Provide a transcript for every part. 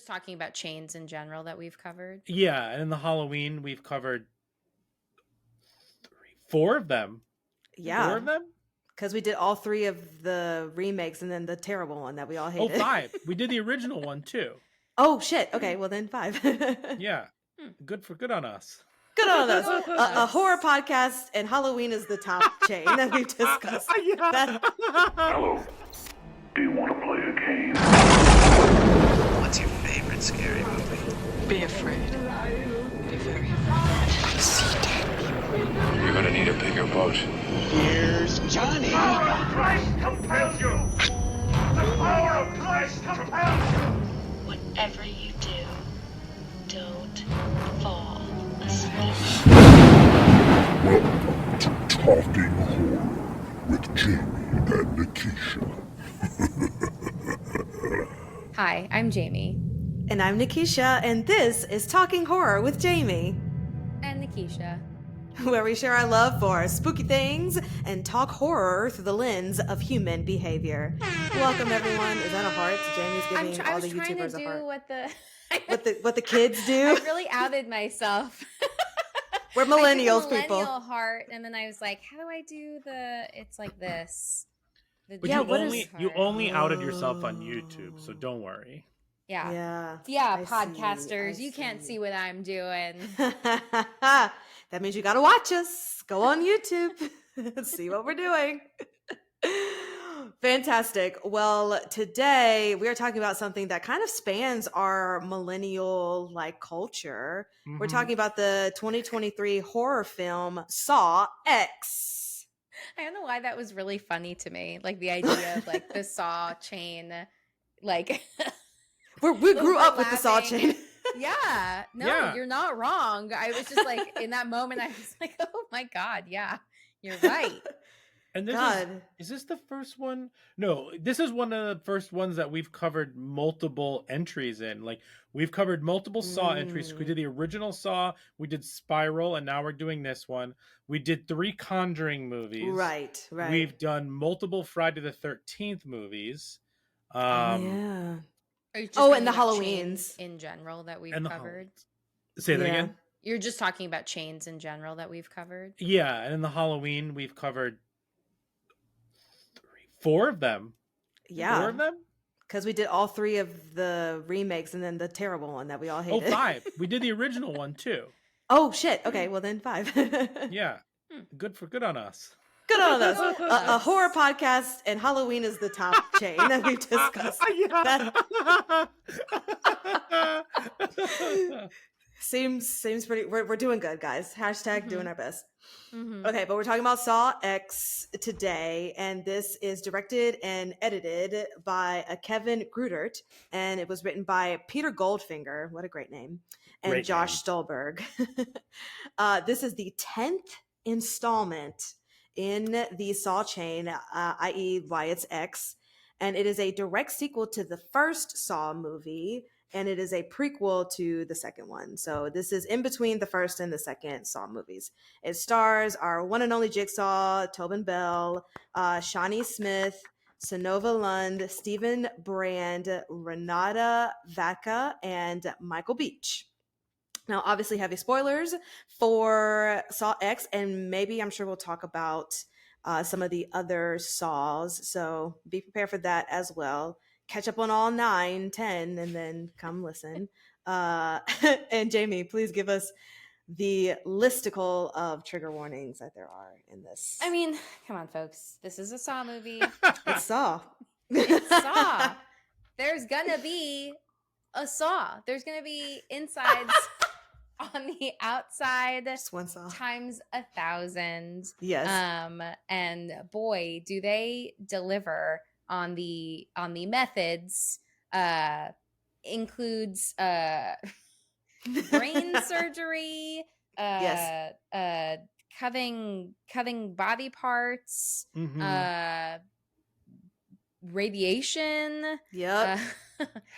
just talking about chains in general that we've covered. Yeah, and in the Halloween, we've covered four of them. Yeah. 4 of them? Because we did all 3 of the remakes and then the terrible one that we all hated. 5. We did the original one too. Oh, shit. Okay, well then 5. Yeah. Good on us. Good on us. A horror podcast, and Halloween is the top chain that we've discussed. Hello. Do you want to play a game? What's your favorite scary movie? Be afraid. Be very afraid. See dead people. You're gonna need a bigger boat. Here's Johnny. The power of Christ compels you! The power of Christ compels you! Whatever you do, don't fall asleep. Welcome to Talking Horror with Jamie and Nikisha. Hi, I'm Jamie. And I'm Nikisha, and this is Talking Horror with Jamie, And Nikisha. where we share our love for spooky things and talk horror through the lens of human behavior. Welcome, everyone. Is that a heart? Jamie's giving all the YouTubers a heart. What the kids do. I really outed myself. We're millennials, I did the people. millennial heart, and then I was like, how do I do it's like this. But Yeah, you only outed yourself on YouTube, so don't worry. Yeah, I podcasters, see, you can't see what I'm doing. That means you gotta watch us. Go on YouTube. See what we're doing. Fantastic. Well, today we are talking about something that kind of spans our millennial culture. Mm-hmm. We're talking about the 2023 horror film Saw X. I don't know why that was really funny to me. Like the idea of the Saw chain, We grew up with the Saw chain. Yeah. No, Yeah. You're not wrong. I was just in that moment, I was like, oh my God, yeah, you're right. And this God. is this the first one? No, this is one of the first ones that we've covered multiple entries in. We've covered multiple Saw entries. We did the original Saw, we did Spiral, and now we're doing this one. We did 3 Conjuring movies. Right. We've done multiple Friday the 13th movies. Yeah. Are you just Oh, talking and the about Halloweens. chains in general that we've And the covered. Say that Yeah. again? You're just talking about chains in general that we've covered. Yeah, and in the Halloween, we've covered 4 of them. Yeah. 4 of them? Because we did all 3 of the remakes and then the terrible one that we all hated. 5. We did the original one too. Oh, shit. Okay, well then 5. Yeah. Good on us. Good on us. A horror podcast, and Halloween is the top chain that we've discussed. Seems pretty. We're doing good, guys. Hashtag doing our best. Mm-hmm. Okay, but we're talking about Saw X today, and this is directed and edited by Kevin Grudert, and it was written by Peter Goldfinger. What a great name. And Great Josh name. Stolberg. This is the 10th installment in the Saw chain, i.e. why it's X, and it is a direct sequel to the first Saw movie, and it is a prequel to the second one. So this is in between the first and the second Saw movies. It stars our one and only Jigsaw, Tobin Bell, Shawnee Smith, Sonova Lund, Stephen Brand, Renata Vaca, and Michael Beach. Now, obviously, heavy spoilers for Saw X, and maybe I'm sure we'll talk about some of the other Saws. So be prepared for that as well. Catch up on all 9, 10, and then come listen. And Jamie, please give us the listicle of trigger warnings that there are in this. I mean, come on, folks. This is a Saw movie. It's Saw. It's Saw. There's gonna be a Saw. There's gonna be insides on the outside Just one Saw. times 1,000. Yes. And boy, do they deliver on the methods. Includes brain surgery, Yes. cutting body parts, Mhm. Radiation, Yep.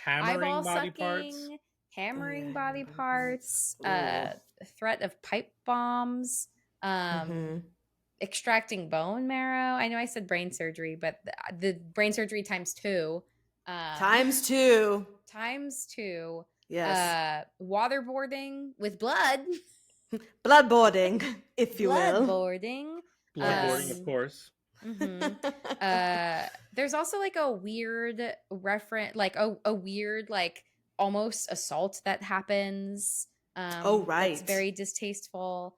Hammering eyeball body sucking, parts. hammering Yeah, body body parts, parts. threat of pipe bombs, Mhm. extracting bone marrow. I know I said brain surgery, but the brain surgery times 2. Times 2. ×2. Yes. Waterboarding with blood. Bloodboarding, if you will. Bloodboarding. Bloodboarding, of course. There's also like a weird reference, like a weird, like almost assault that happens. Oh, right. It's very distasteful,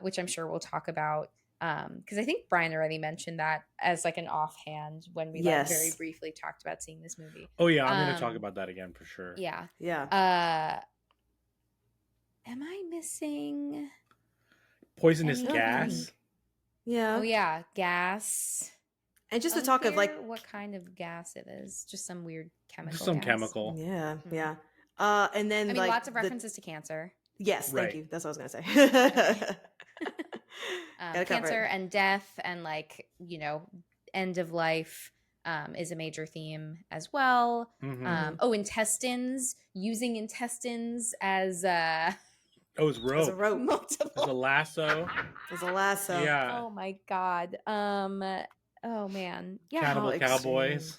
which I'm sure we'll talk about. Because I think Brian already mentioned that as like an offhand when we like very Yes. briefly talked about seeing this movie. Oh yeah, I'm going to talk about that again for sure. Yeah. Yeah. Am I missing Poisonous anything? gas. Yeah. Oh yeah, gas. And just to talk of like Unclear what kind of gas it is. Just some weird chemical. Just some gas. chemical. Yeah, Mhm. yeah. And then I mean, like lots of references to cancer. Yes, thank Right. you. That's what I was gonna say. Gotta cover Cancer it. and death and like, you know, end of life is a major theme as well. Mhm. Intestines, using intestines as Oh, it's As a rope. rope. multiple. As a lasso. As a lasso. Yeah. Oh my god. Oh man. Yeah. Cannibal How extreme. Cowboys.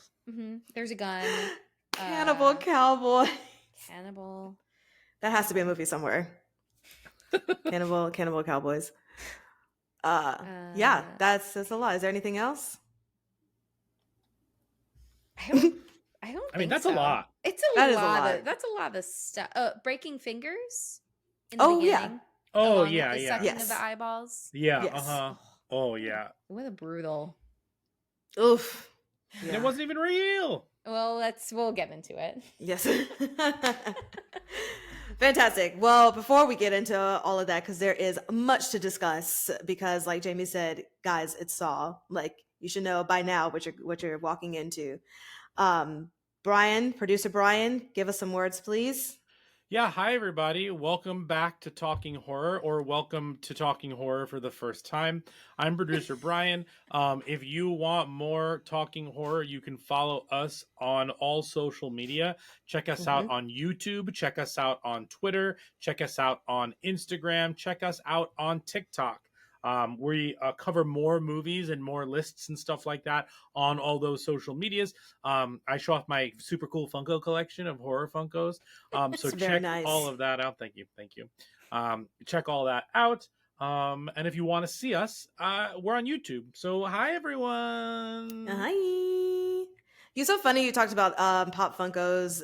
There's a gun. Cannibal Cowboy. Cannibal. That has to be a movie somewhere. Cannibal Cowboys. Yeah, that's a lot. Is there anything else? I don't I think mean, that's so. a lot. It's That is a lot. lot. That's a lot of stuff. Breaking fingers in the Oh, yeah. beginning. Oh, along with yeah, the yeah. sucking Yes. of the eyeballs. Yeah, Yes. uh-huh. Oh, yeah. What a brutal. Oof. And Yeah. it wasn't even real. Well, we'll get into it. Yes. Fantastic. Well, before we get into all of that, because there is much to discuss, because like Jamie said, guys, it's Saw. Like you should know by now what you're walking into. Producer Brian, give us some words, please. Yeah, hi everybody. Welcome back to Talking Horror, or welcome to Talking Horror for the first time. I'm producer Brian. If you want more Talking Horror, you can follow us on all social media. Check us out on YouTube. Check us out on Twitter. Check us out on Instagram. Check us out on TikTok. We cover more movies and more lists and stuff like that on all those social medias. I show off my super cool Funko collection of horror Funkos. So very check nice. all of that out. Thank you. Check all that out. And if you want to see us, we're on YouTube. So hi everyone. Hi. You're so funny you talked about Pop Funkos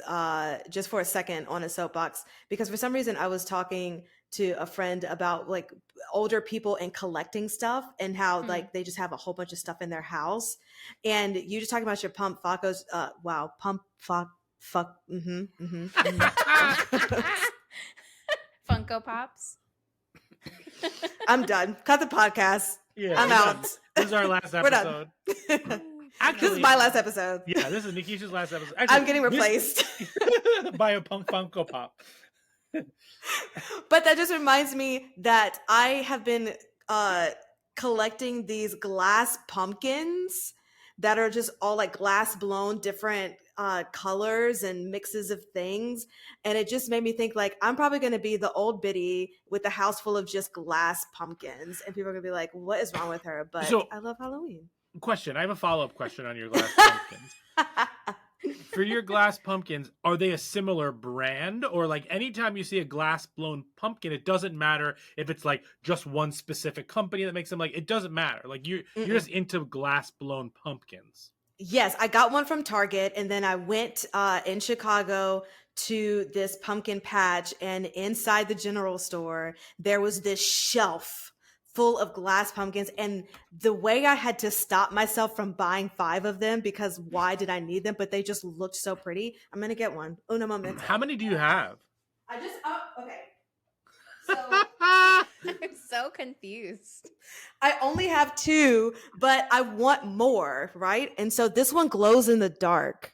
just for a second on a soapbox, because for some reason I was talking to a friend about like older people and collecting stuff and how like they just have a whole bunch of stuff in their house. And you just talking about your Pump Funkos. Wow. Pump fuck. Funko Pops. I'm done. Cut the podcast. Yeah, I'm we're out. done. This is our last We're episode. done. Actually, This is my last episode. Yeah, this is Nikisha's last episode. I'm Actually, getting replaced. by a Funko Pop. But that just reminds me that I have been collecting these glass pumpkins that are just all like glass blown different colors and mixes of things. And it just made me think like, I'm probably going to be the old biddy with a house full of just glass pumpkins. And people are going to be like, what is wrong with her? But So- I love Halloween. Question. I have a follow-up question on your glass pumpkins. For your glass pumpkins, are they a similar brand, or like anytime you see a glass blown pumpkin, it doesn't matter if it's like just one specific company that makes them? Like, it doesn't matter. Like you're just into glass blown pumpkins. Yes, I got one from Target, and then I went in Chicago to this pumpkin patch, and inside the general store, there was this shelf full of glass pumpkins. And the way I had to stop myself from buying 5 of them, because why did I need them? But they just looked so pretty. I'm going to get one. Una momento. How many do you have? I just, okay. So I'm so confused. I only have 2, but I want more, right? And so this one glows in the dark.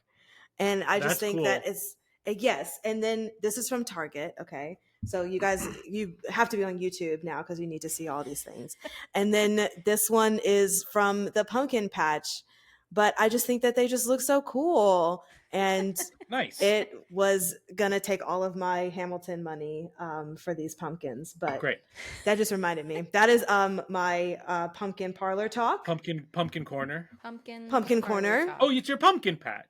And I just That's think cool. that it's, yes. And then this is from Target. Okay. So you guys, you have to be on YouTube now because you need to see all these things. And then this one is from the pumpkin patch. But I just think that they just look so cool. And Nice. it was going to take all of my Hamilton money for these pumpkins. But Great. that just reminded me. That is my pumpkin parlor talk. Pumpkin corner. Pumpkin corner. talk. Oh, it's your pumpkin patch.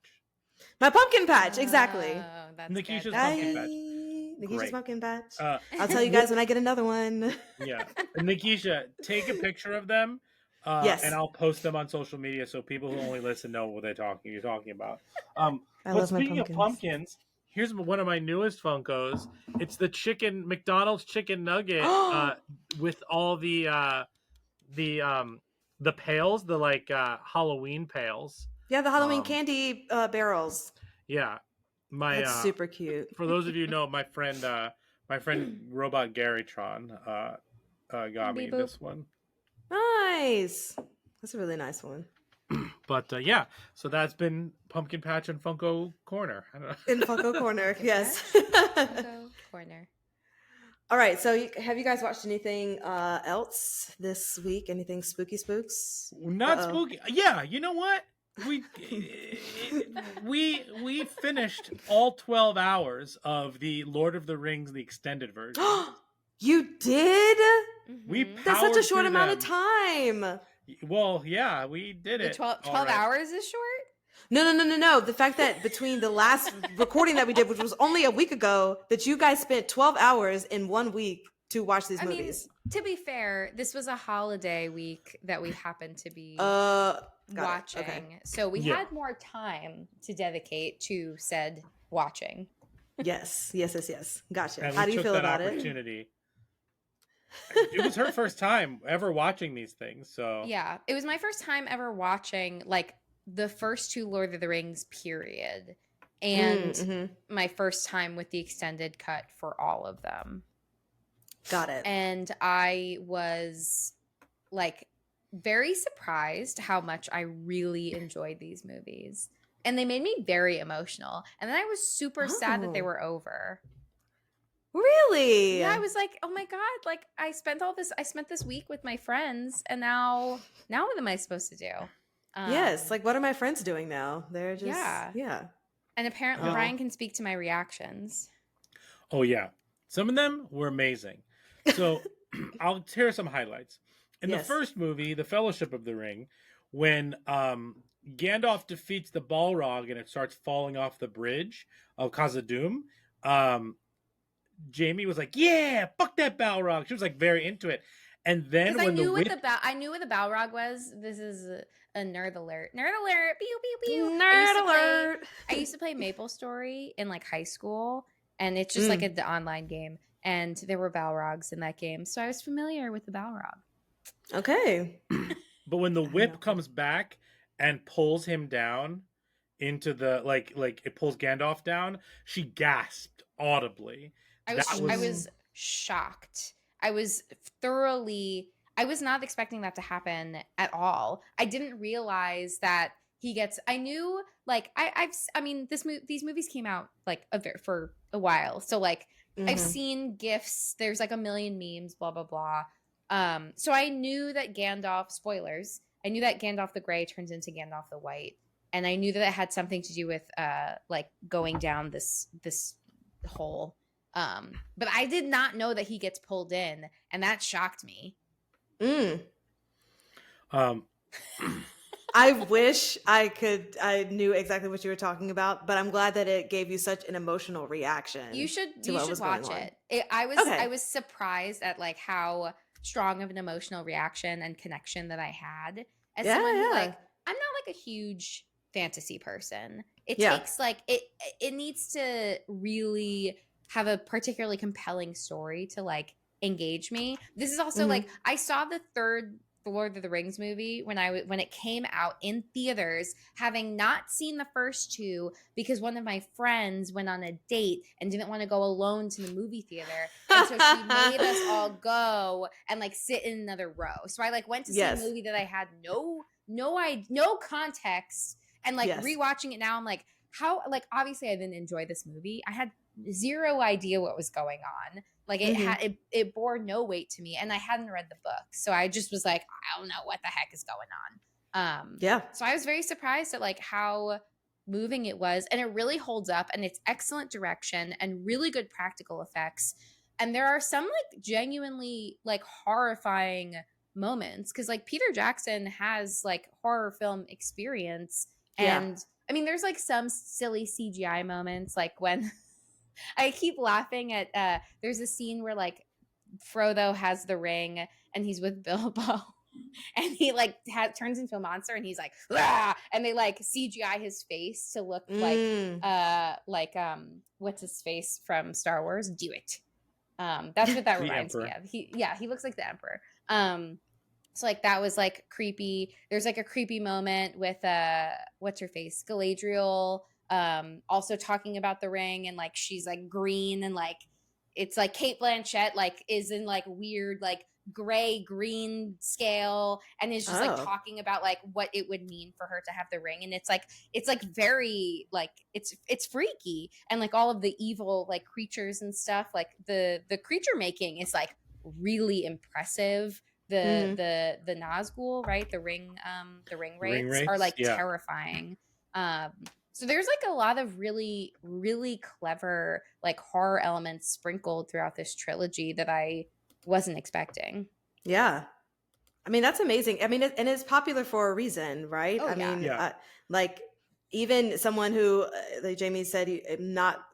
My pumpkin patch, exactly. Oh, that's Nikisha's good. pumpkin That's patch. good. Nikisha's Great. pumpkin patch. Uh, I'll tell you guys when I get another one. yeah, Nikisha, take a picture of them, Yes. and I'll post them on social media so people who only listen know what you're talking about. I But love my speaking of pumpkins. pumpkins, here's one of my newest Funkos. It's the McDonald's chicken nugget with all the pails, the like Halloween pails. Yeah, the Halloween Um, candy barrels. Yeah, my That's super cute. for those of you who know, my friend Robot Garytron got me Beep boop. this one. Nice. That's a really nice one. But yeah, so that's been Pumpkin Patch and Funko Corner. I don't know. In Funko Corner, yes. Funko corner. All right, so have you guys watched anything else this week? Anything spooks? Not Uh-oh. spooky. Yeah, you know what? We finished all 12 hours of the Lord of the Rings, the extended version. You did? We Mhm. That's such a powered short through amount of them. time. Well, yeah, we did The it. 12 all right. hours is short? No. The fact that between the last recording that we did, which was only a week ago, that you guys spent 12 hours in 1 week to watch these movies. To be fair, this was a holiday week that we happened to be Got it. watching. Okay. So we Yeah. had more time to dedicate to said watching. Yes. Gotcha. And How we do you took feel that about it? opportunity. It was her first time ever watching these things, so Yeah, it was my first time ever watching like the first two Lord of the Rings period, and Mhm. my first time with the extended cut for all of them. Got it. And I was like very surprised how much I really enjoyed these movies. And they made me very emotional. And then I was super sad that they Oh. were over. Really? Yeah, I was like, oh my God, like I spent this week with my friends, and now what am I supposed to do? Yes. Like, what are my friends doing now? They're just Yeah. And apparently Oh. Brian can speak to my reactions. oh yeah, some of them were amazing. So I'll tear some highlights. In the Yes. first movie, The Fellowship of the Ring, when Gandalf defeats the Balrog and it starts falling off the bridge of Khazad-dûm, Jamie was like, "Yeah, fuck that Balrog." She was like very into it. And then Because when I knew what the Balrog was. This is a nerd alert. Nerd alert. Pew pew pew. Nerd alert. I used to play MapleStory in like high school, and it's just like an online game, and there were Balrogs in that game, so I was familiar with the Balrog. Okay. But when the I whip know. comes back and pulls him down into the like it pulls Gandalf down, she gasped audibly. I That was shocked. I was not expecting that to happen at all. I didn't realize that he gets. I knew like these movies came out like for a while, so like I've Mhm. seen gifs. There's like a million memes, blah blah blah. So I knew that Gandalf. Spoilers. I knew that Gandalf the Grey turns into Gandalf the White, and I knew that it had something to do with like going down this hole. But I did not know that he gets pulled in, and that shocked me. I wish I knew exactly what you were talking about, but I'm glad that it gave you such an emotional reaction. You should what was going watch on. it. I Okay. was surprised at like how strong of an emotional reaction and connection that I had as Yeah, someone who yeah. like I'm not like a huge fantasy person. It Yeah. takes like it needs to really have a particularly compelling story to like engage me. This is also Mhm. like I saw the third Lord of the Rings movie when it came out in theaters, having not seen the first two because one of my friends went on a date and didn't want to go alone to the movie theater, and so she made us all go and like sit in another row. So I like went to see Yes. a movie that I had no context, and like Yes. rewatching it now, I'm like, how like obviously I didn't enjoy this movie. I had zero idea what was going on. Like it bore no weight to me, and I hadn't read the book, so I just was like, I don't know what the heck is going on. Yeah. So I was very surprised at like how moving it was, and it really holds up, and it's excellent direction and really good practical effects. And there are some like genuinely like horrifying moments because like Peter Jackson has like horror film experience, Yeah. and I mean, there's like some silly CGI moments, like when I keep laughing at there's a scene where like Frodo has the ring and he's with Bilbo and he like turns into a monster and he's like, "Ah!" And they like CGI his face to look Mm. like what's his face from Star Wars? Do it. That's what that The reminds me Emperor. of. He looks like the Emperor. So like that was like creepy. There's like a creepy moment with what's her face? Galadriel also talking about the ring and like she's like green and like it's like Kate Blanchett like is in like weird like gray green scale and is just like Oh. talking about like what it would mean for her to have the ring and it's like very like it's freaky and like all of the evil like creatures and stuff like the creature making is like really impressive. The Nazgul, right? The ring wraiths are like yeah. terrifying. So there's like a lot of really, really clever like horror elements sprinkled throughout this trilogy that I wasn't expecting. Yeah. I mean, that's amazing. I mean, and it's popular for a reason, right? Oh, I yeah. mean, Yeah. like even someone who, like Jamie said,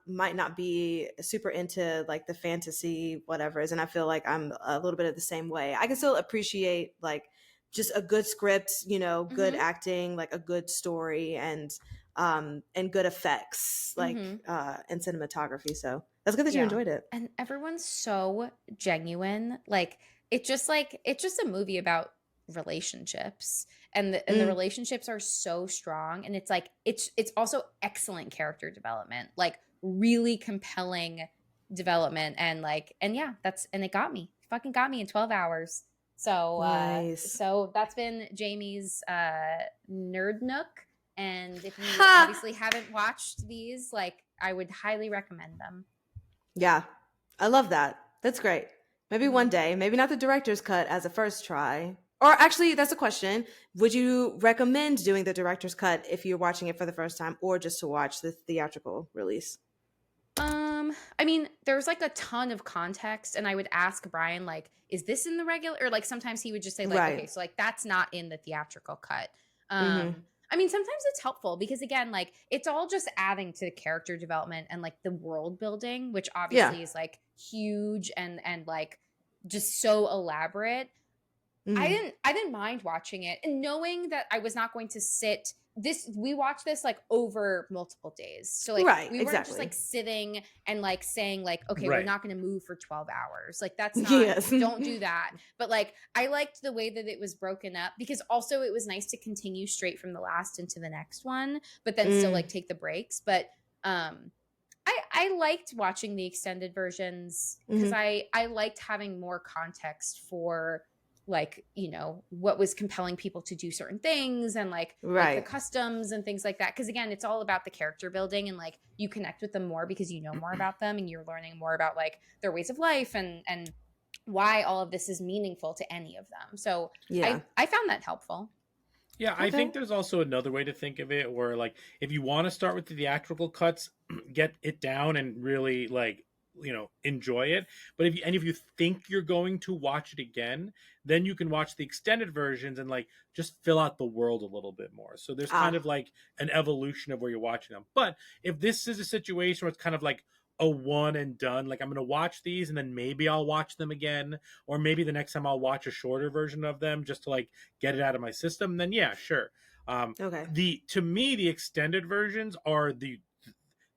might not be super into like the fantasy whatever's, and I feel like I'm a little bit of the same way. I can still appreciate like just a good script, you know, good Mhm. acting, like a good story, and good effects, like Mhm. and cinematography. So that's good that you Yeah. enjoyed it. And everyone's so genuine. Like it's just a movie about relationships and the Mm. relationships are so strong and it's like it's also excellent character development. Like really compelling development and like and yeah, it got me. It fucking got me in 12 hours. So Nice. so that's been Jamie's Nerd Nook and if you Ha! obviously haven't watched these, like I would highly recommend them. Yeah, I love that. That's great. Maybe one Mhm. day, maybe not the director's cut as a first try. Or actually, that's a question. Would you recommend doing the director's cut if you're watching it for the first time or just to watch the theatrical release? I mean, there's like a ton of context, and I would ask Brian, like, is this in the regular? Or like sometimes he would just say, like, Right. okay, so like that's not in the theatrical cut. Mm-hmm. I mean, sometimes it's helpful because again, like it's all just adding to the character development and like the world building, which Yeah. obviously is like huge and like just so elaborate. Mm-hmm. I didn't mind watching it and knowing that I was not going to sit we watched this like over multiple days. So like Right, we weren't just exactly. like sitting and like saying like okay, we're Right. not going to move for 12 hours. Like that's not Yes. don't do that. But like I liked the way that it was broken up because also it was nice to continue straight from the last into the next one, but then still Mm. like take the breaks. But I liked watching the extended versions because Mhm. I liked having more context for like you know what was compelling people to do certain things and like the Right. customs and things like that because again it's all about the character building and like you connect with them more because you know more about them and you're learning more about like their ways of life and why all of this is meaningful to any of them. So Yeah. I found that helpful. Yeah, I Okay. think there's also another way to think of it where like if you want to start with the theatrical cuts, get it down and really like enjoy it. But if you think you're going to watch it again, then you can watch the extended versions and like just fill out the world a little bit more. So there's kind Ah. of like an evolution of where you're watching them. But if this is a situation where it's kind of like a one and done, like I'm going to watch these and then maybe I'll watch them again, or maybe the next time I'll watch a shorter version of them just to like get it out of my system, then yeah, sure. Okay. The to me the extended versions are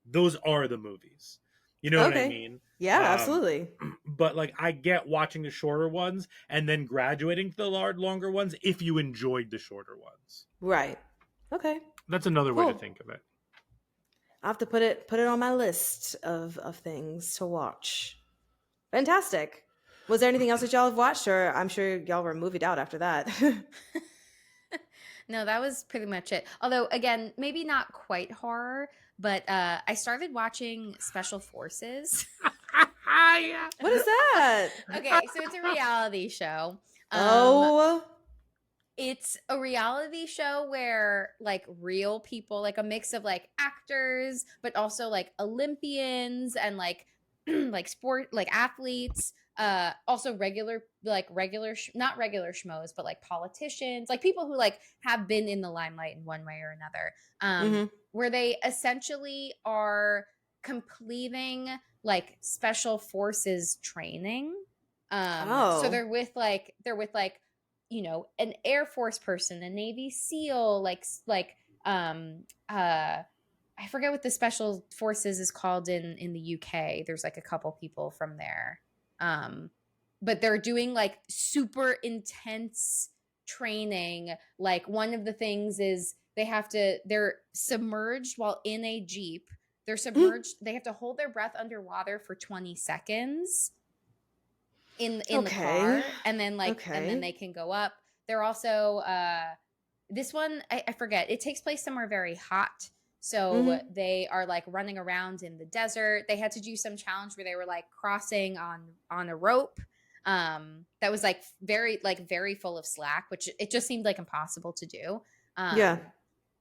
those are the movies. You know what I Okay. mean? Yeah, absolutely. But like I get watching the shorter ones and then graduating to the longer ones if you enjoyed the shorter ones. Right. Okay. That's another way to Cool. think of it. I'll have to put it on my list of things to watch. Fantastic. Was there anything else that y'all have watched, or I'm sure y'all were movied out after that? No, that was pretty much it. Although, again, maybe not quite horror, but I started watching Special Forces. Yeah. What is that? Okay, so it's a reality show. Oh, It's a reality show where like real people, like a mix of like actors, but also like Olympians and like like sport, like athletes, also not regular schmoes, but like politicians, like people who like have been in the limelight in one way or another, where they essentially are completing like special forces training. So they're with like you know, an Air Force person, a Navy SEAL, I forget what the special forces is called in the UK. There's like a couple people from there. But they're doing like super intense training. Like one of the things is they're submerged while in a Jeep. They're submerged. They have to hold their breath underwater for 20 seconds in the car, and then and then they can go up. They're also this one I forget. It takes place somewhere very hot. So they are like running around in the desert. They had to do some challenge where they were like crossing on a rope that was like very full of slack, which it just seemed like impossible to do.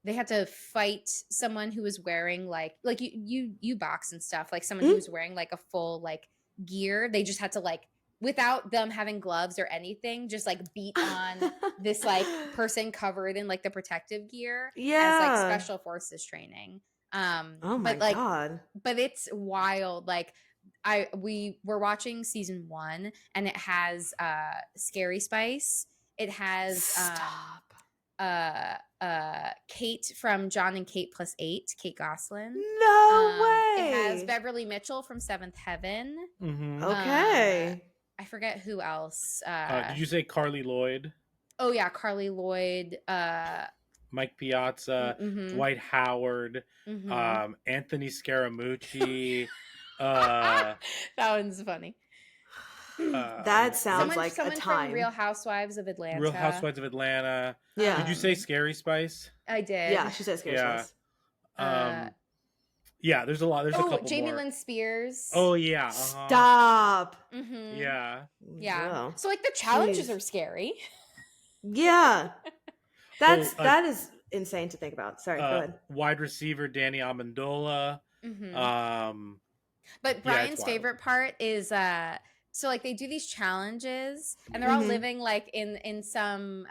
They had to fight someone who was wearing like you box and stuff, like someone who was wearing like a full like gear. They just had to like, without them having gloves or anything, just like beat on this like person covered in like the protective gear as like special forces training. Oh my God. But it's wild. Like we were watching season 1 and it has Scary Spice. It has Kate from John and Kate Plus 8, Kate Goslin. No way. It has Beverly Mitchell from Seventh Heaven. Okay. I forget who else. Did you say Carly Lloyd? Oh yeah, Carly Lloyd. Mike Piazza, Dwight Howard, Anthony Scaramucci. That one's funny. That sounds like someone a time. from Real Housewives of Atlanta. Real Housewives of Atlanta. Yeah. Did you say Scary Spice? I did. Yeah, she said Scary Spice. Yeah, there's a lot. There's a couple Jamie more. Lynn Spears. Oh yeah. Stop. Yeah. Yeah. So like the challenges are scary. Yeah. That is insane to think about. Sorry, go ahead. Wide receiver Danny Amendola. But Brian's favorite part is so like they do these challenges and they're all living like in some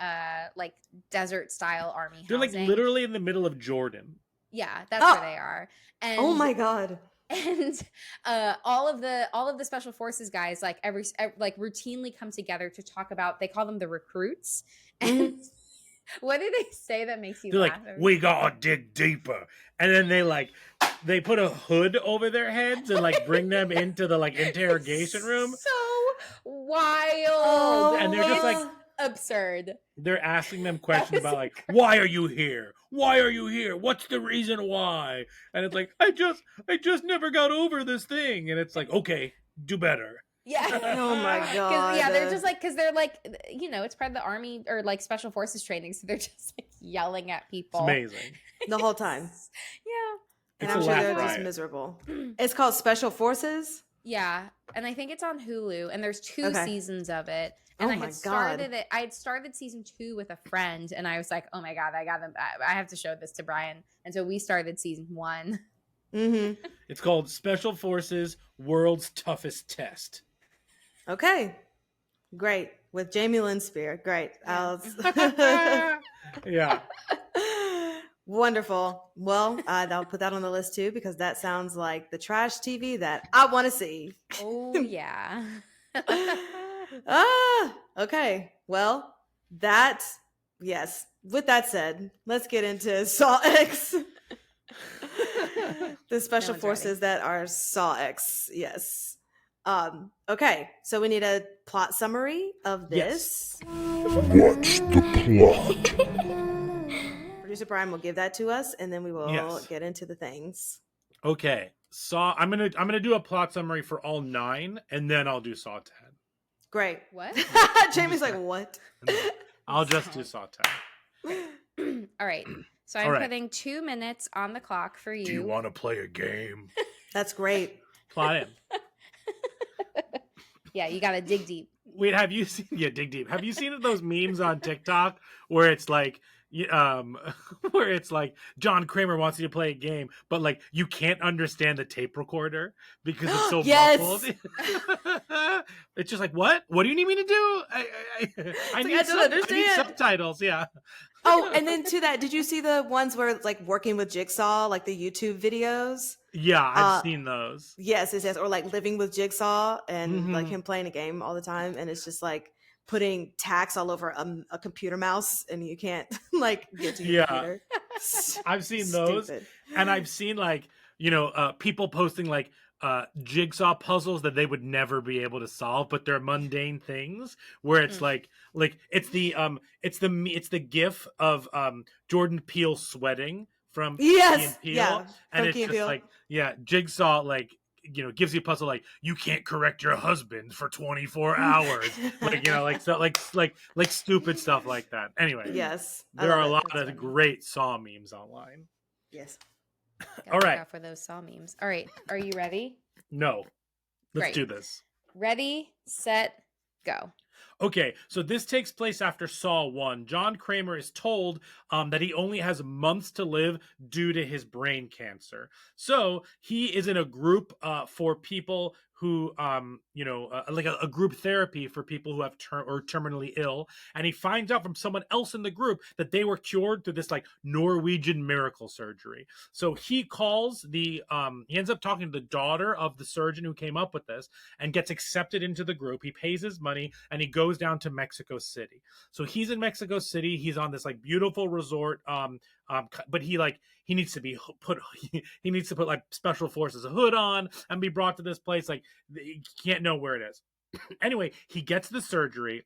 like desert style army They're housing. like literally in the middle of Jordan. Yeah, that's where they are. And oh my God. And all of the special forces guys like every routinely come together to talk about, they call them the recruits. And what do they say that makes you laugh? Like, we gotta dig deeper. And then they put a hood over their heads and like bring them into the like interrogation room. So wild. And they're just like absurd. They're asking them questions about like, why are you here? Why are you here? What's the reason why? And it's like, I just never got over this thing. And it's like, okay, do better. Yeah. Oh my God. Yeah, they're just like, because they're like, you know, it's part of the army or like special forces training, so they're just like yelling at people. It's amazing. The whole time. Yeah. And I'm sure they're just miserable. It's called Special Forces? Yeah. And I think it's on Hulu, and there's 2 seasons of it. And I had started season 2 with a friend, and I was like, oh my God, I have to show this to Brian. And so we started season 1. It's called Special Forces World's Toughest Test. Okay. Great. With Jamie Lynn Spear. Great. Yeah. Wonderful. Well, I'll put that on the list too, because that sounds like the trash TV that I want to see. Oh, yeah. Okay. Well, yes. With that said, let's get into Saw X. The special forces that are Saw X. Yes. Okay. So we need a plot summary of this. What's the plot? Producer Brian will give that to us, and then we will get into the things. Okay. Saw. I'm gonna do a plot summary for all 9, and then I'll do Saw 10. Great. What? Jamie's like, what? I'll just do Saw 10. All right. So I'm putting 2 minutes on the clock for you. Do you want to play a game? That's great. Plot in. Yeah, you got to dig deep. Wait, have you seen? Yeah, dig deep. Have you seen those memes on TikTok where it's like where it's like John Kramer wants you to play a game, but like you can't understand the tape recorder because it's so Yes! muffled. It's just like, what do you need me to do? I need I don't understand. I need subtitles. Yeah. Oh, and then to that, did you see the ones where it's like working with Jigsaw, like the YouTube videos? Yeah, I've Uh, seen those. Yes, or like living with Jigsaw and like Mhm. him playing a game all the time, and it's just like putting tacks all over a computer mouse, and you can't like get to your Yeah. computer. I've seen those, Stupid. and I've seen like people posting like jigsaw puzzles that they would never be able to solve, but they're mundane things where it's like it's the gif of Jordan Peele sweating from Key Yes, and Peele, yeah, and from it's Key and just Peele. like Jigsaw like gives you a puzzle like you can't correct your husband for 24 hours, like so like stupid stuff like that. Anyway, Yes, I there love are a it. lot That's of funny. great Saw memes online. Yes. Gotta All look right. out for those Saw memes. All right, are you ready? No, let's Great. do this. Ready, set, go. Okay, so this takes place after Saw 1. John Kramer is told that he only has months to live due to his brain cancer. So he is in a group for people who, like a group therapy for people who have terminally ill. And he finds out from someone else in the group that they were cured through this like Norwegian miracle surgery. So he calls he ends up talking to the daughter of the surgeon who came up with this and gets accepted into the group. He pays his money and he goes down to Mexico City. So he's in Mexico City. He's on this like beautiful resort. But he needs to be put. He needs to put like special forces a hood on and be brought to this place. Like he can't know where it is. Anyway, he gets the surgery.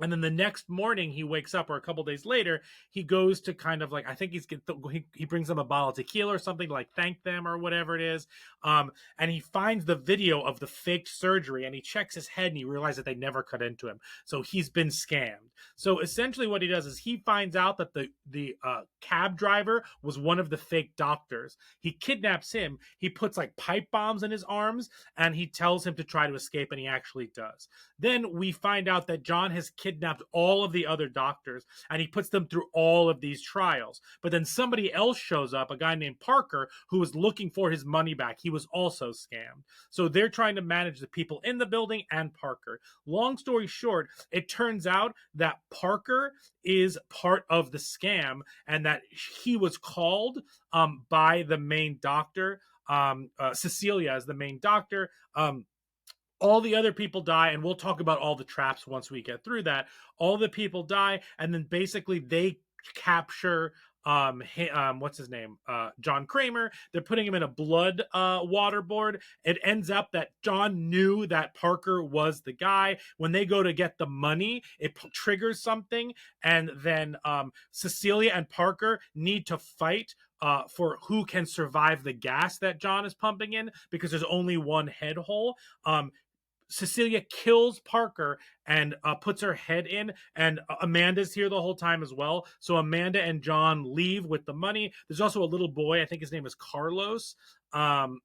And then the next morning he wakes up, or a couple days later, he goes to kind of like, I think he brings them a bottle of tequila or something to like thank them or whatever it is. And he finds the video of the faked surgery and he checks his head and he realizes that they never cut into him. So he's been scammed. So essentially what he does is he finds out that the cab driver was one of the fake doctors. He kidnaps him. He puts like pipe bombs in his arms and he tells him to try to escape, and he actually does. Then we find out that John has kidnapped all of the other doctors and he puts them through all of these trials. But then somebody else shows up, a guy named Parker, who was looking for his money back. He was also scammed. So they're trying to manage the people in the building and Parker. Long story short, it turns out that Parker is part of the scam and that he was called by the main doctor. Cecilia is the main doctor. All the other people die, and we'll talk about all the traps once we get through that. All the people die, and then basically they capture what's his name, John Kramer. They're putting him in a blood waterboard. It ends up that John knew that Parker was the guy. When they go to get the money, it triggers something, and then Cecilia and Parker need to fight for who can survive the gas that John is pumping in, because there's only one head hole. Cecilia kills Parker and puts her head in, and Amanda's here the whole time as well. So Amanda and John leave with the money. There's also a little boy, I think his name is Carlos, and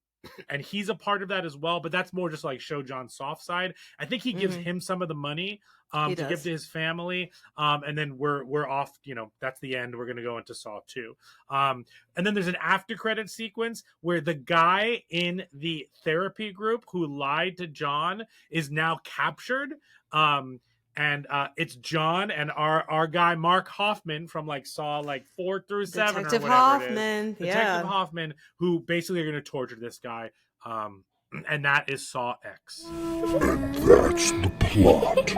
he's a part of that as well, but that's more just like show John's soft side. I think he gives him some of the money to give to his family, and then we're off. That's the end. We're gonna go into Saw 2, and then there's an after credit sequence where the guy in the therapy group who lied to John is now captured. And it's John and our guy Mark Hoffman from like Saw 4 through 7 Detective or whatever Hoffman, it is. Detective Hoffman, who basically are going to torture this guy, and that is Saw X. And that's the plot.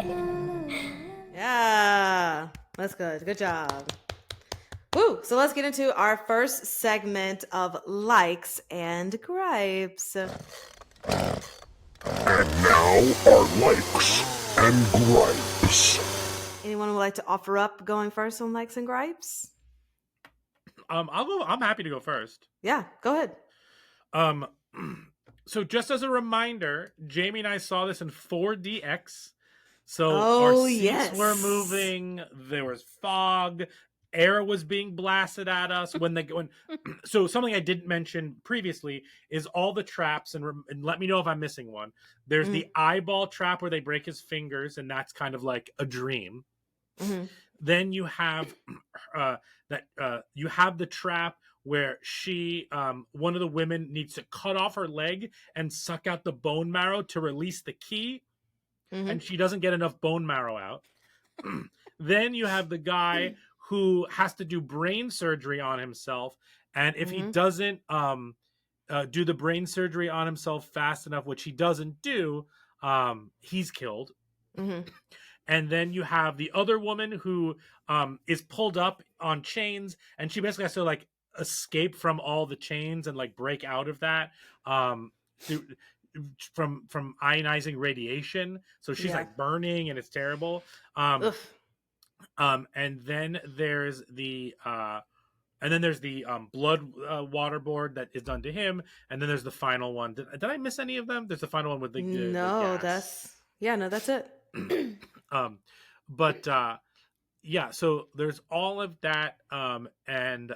Yeah, that's good. Good job. Woo! So let's get into our first segment of likes and gripes. And now our likes and gripes. Anyone would like to offer up going first on likes and gripes? I'll go. I'm happy to go first. Yeah, go ahead. So just as a reminder, Jamie and I saw this in 4DX. So our seats were moving. There was fog. Air was being blasted at us so something I didn't mention previously is all the traps, and let me know if I'm missing one. There's the eyeball trap where they break his fingers, and that's kind of like a dream. Then you have you have the trap where she one of the women needs to cut off her leg and suck out the bone marrow to release the key, and she doesn't get enough bone marrow out. Then you have the guy who has to do brain surgery on himself, and if he doesn't do the brain surgery on himself fast enough, which he doesn't do, he's killed. And then you have the other woman who is pulled up on chains, and she basically has to like escape from all the chains and like break out of that from ionizing radiation. So she's like burning, and it's terrible. And then there's the blood waterboard that is done to him, and then there's the final one. Did I miss any of them? There's the final one with the no, gas. that's it. Yeah, so there's all of that, and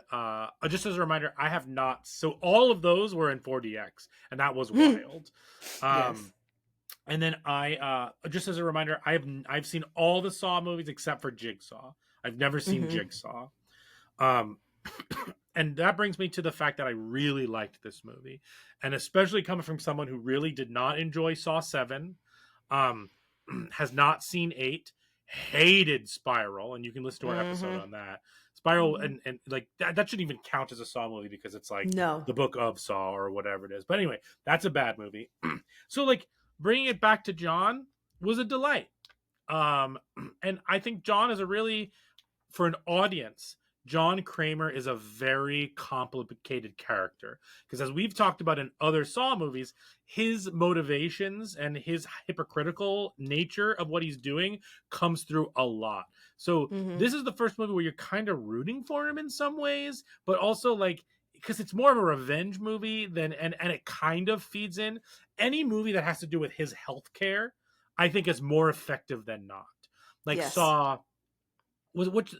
just as a reminder, I have not. So all of those were in 4DX, and that was wild. And then just as a reminder, I've seen all the Saw movies except for Jigsaw. I've never seen Jigsaw. And that brings me to the fact that I really liked this movie, and especially coming from someone who really did not enjoy Saw 7, has not seen 8, hated Spiral, and you can listen to our episode on that. Spiral and like that shouldn't even count as a Saw movie because it's like the book of Saw or whatever it is. But anyway, that's a bad movie. So like bringing it back to John was a delight. And I think John is for an audience, John Kramer is a very complicated character, because as we've talked about in other Saw movies, his motivations and his hypocritical nature of what he's doing comes through a lot. So this is the first movie where you're kind of rooting for him in some ways, but also like, because it's more of a revenge movie and it kind of feeds in. Any movie that has to do with his healthcare, I think is more effective than not. Like Saw, which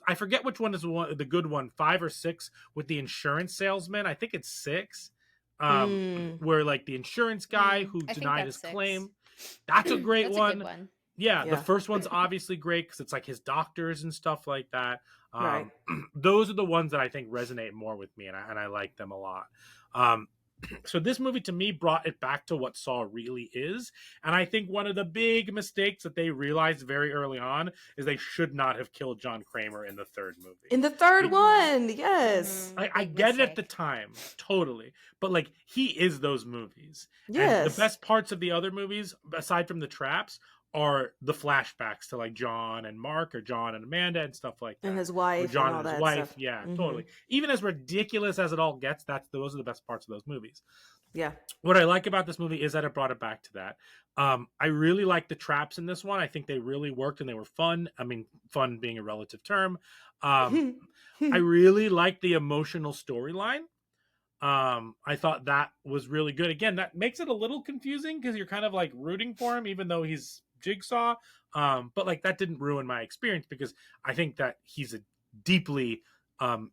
I forget which one is the good one, 5 or 6 with the insurance salesman. I think it's 6, where like the insurance guy who denied his 6. claim. That's a great That's one. a good one. Yeah, the first one's obviously great because it's like his doctors and stuff like that. Right. Those are the ones that I think resonate more with me, and I like them a lot. So this movie to me brought it back to what Saw really is. And I think one of the big mistakes that they realized very early on is they should not have killed John Kramer in the third movie. In the third one, yes. I get it at the time, totally. But like, he is those movies. Yes. And the best parts of the other movies, aside from the traps, are the flashbacks to like John and Mark or John and Amanda and stuff like that. And his wife. Or John and all and his that wife. stuff. Yeah, totally. Even as ridiculous as it all gets, those are the best parts of those movies. Yeah. What I like about this movie is that it brought it back to that. I really like the traps in this one. I think they really worked and they were fun. I mean, fun being a relative term. I really liked the emotional storyline. I thought that was really good. Again, that makes it a little confusing because you're kind of like rooting for him, even though he's Jigsaw. But like, that didn't ruin my experience because I think that he's a deeply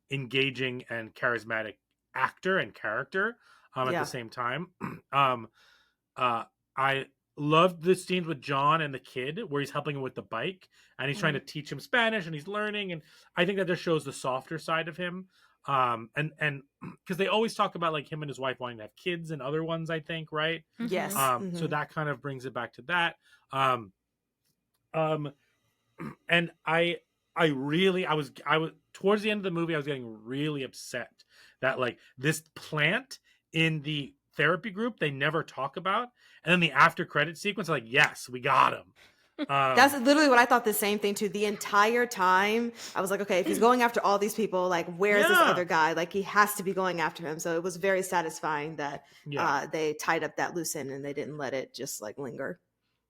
engaging and charismatic actor and character at the same time. I loved the scenes with John and the kid where he's helping him with the bike and he's trying to teach him Spanish and he's learning, and I think that just shows the softer side of him. And because they always talk about like him and his wife wanting to have kids and other ones, I think, right? Yes. So that kind of brings it back to that. And I was towards the end of the movie, I was getting really upset that like this plant in the therapy group they never talk about, and then the after credit sequence, like, yes, we got him. That's literally what I thought, the same thing too. The entire time I was like, okay, if he's going after all these people, like, where's this other guy? Like, he has to be going after him. So it was very satisfying that they tied up that loose end and they didn't let it just like linger.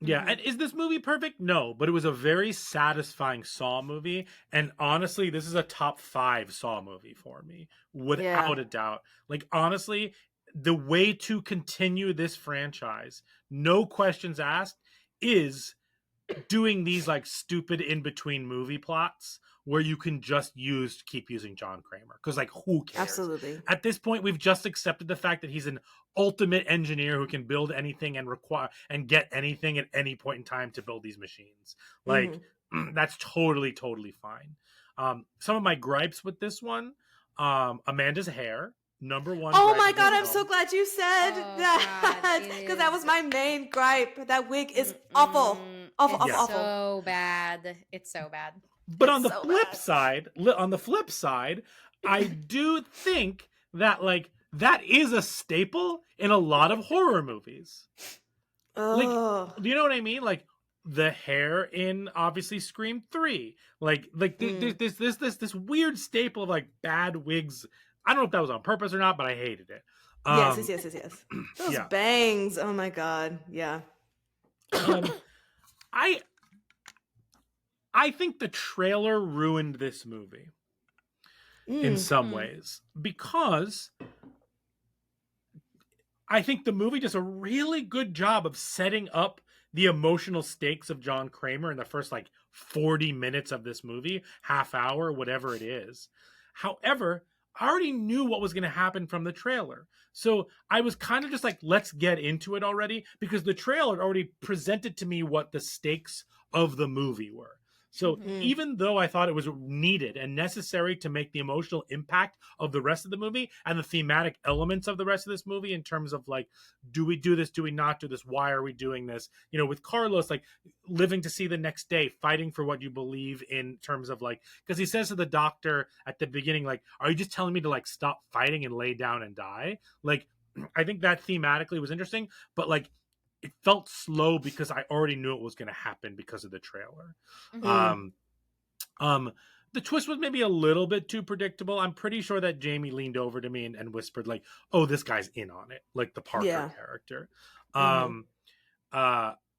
Yeah, and is this movie perfect? No, but it was a very satisfying Saw movie, and honestly, this is a top 5 Saw movie for me, without a doubt. Like, honestly, the way to continue this franchise, no questions asked, is doing these like stupid in-between movie plots where you can just keep using John Kramer, because like, who cares? Absolutely. At this point, we've just accepted the fact that he's an ultimate engineer who can build anything and get anything at any point in time to build these machines. Like, that's totally fine. Some of my gripes with this one, Amanda's hair, number one. Oh gripe my of this God, I'm so film. glad you said Oh, that. God, it Because that was is- my main gripe. That wig is awful. Awful, It's awful, awful. so bad. It's so bad. But It's on the so flip bad. side, I do think that like that is a staple in a lot of horror movies. Like, Oh. do you know what I mean? Like the hair in obviously Scream 3. There's this weird staple of like bad wigs. I don't know if that was on purpose or not, but I hated it. Yes. Those yeah. bangs. Oh my God. Yeah. I think the trailer ruined this movie in some ways because I think the movie does a really good job of setting up the emotional stakes of John Kramer in the first like 40 minutes of this movie, half hour, whatever it is. However, I already knew what was going to happen from the trailer. So I was kind of just like, let's get into it already, because the trailer already presented to me what the stakes of the movie were. So even though I thought it was needed and necessary to make the emotional impact of the rest of the movie and the thematic elements of the rest of this movie in terms of like, do we do this? Do we not do this? Why are we doing this? You know, with Carlos, like living to see the next day, fighting for what you believe in terms of like, because he says to the doctor at the beginning, like, are you just telling me to like stop fighting and lay down and die? Like, I think that thematically was interesting, but like, it felt slow because I already knew it was going to happen because of the trailer. The twist was maybe a little bit too predictable. I'm pretty sure that Jamie leaned over to me and whispered like, "Oh, this guy's in on it," like the Parker character.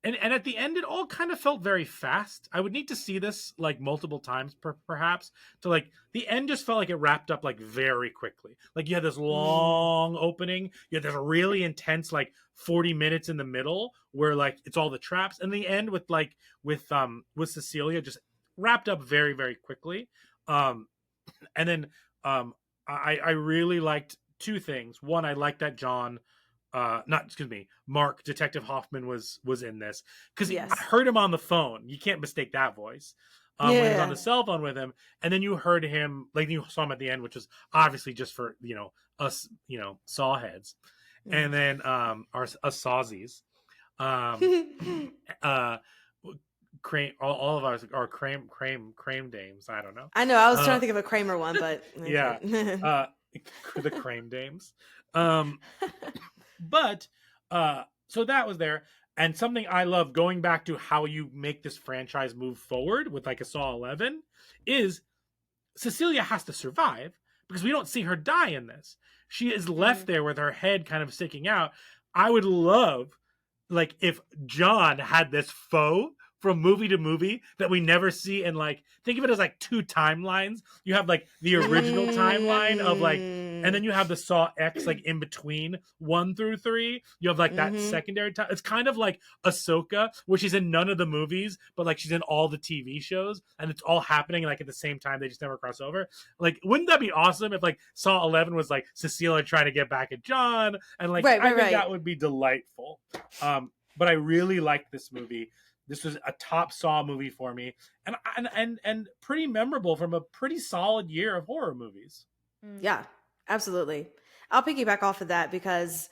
And at the end, it all kind of felt very fast. I would need to see this like multiple times, perhaps, to like the end just felt like it wrapped up like very quickly. Like you had this long opening, you had this really intense like 40 minutes in the middle where like it's all the traps, and the end with Cecilia just wrapped up very quickly. And then I really liked two things. One, I liked that Mark Detective Hoffman was in this because I heard him on the phone. You can't mistake that voice. When he was on the cell phone with him, and then you heard him, like you saw him at the end, which was obviously just for us, saw heads, and then us sawsies, Crane, all of ours are crame dames. I don't know. I know. I was trying to think of a Kramer one, but yeah, the crame dames. But so that was there, and something I love going back to how you make this franchise move forward with like a Saw 11 is Cecilia has to survive because we don't see her die in this. She is left there with her head kind of sticking out. I would love like if John had this foe from movie to movie that we never see, and like think of it as like two timelines. You have like the original timeline of like, and then you have the Saw X like in between 1 through 3. You have like that secondary time. It's kind of like Ahsoka, where she's in none of the movies, but like she's in all the TV shows, and it's all happening like at the same time. They just never cross over. Like, wouldn't that be awesome if like Saw 11 was like Cecilia trying to get back at John, and like I think that would be delightful. But I really liked this movie. This was a top Saw movie for me, and pretty memorable from a pretty solid year of horror movies. Yeah, absolutely. I'll piggyback off of that because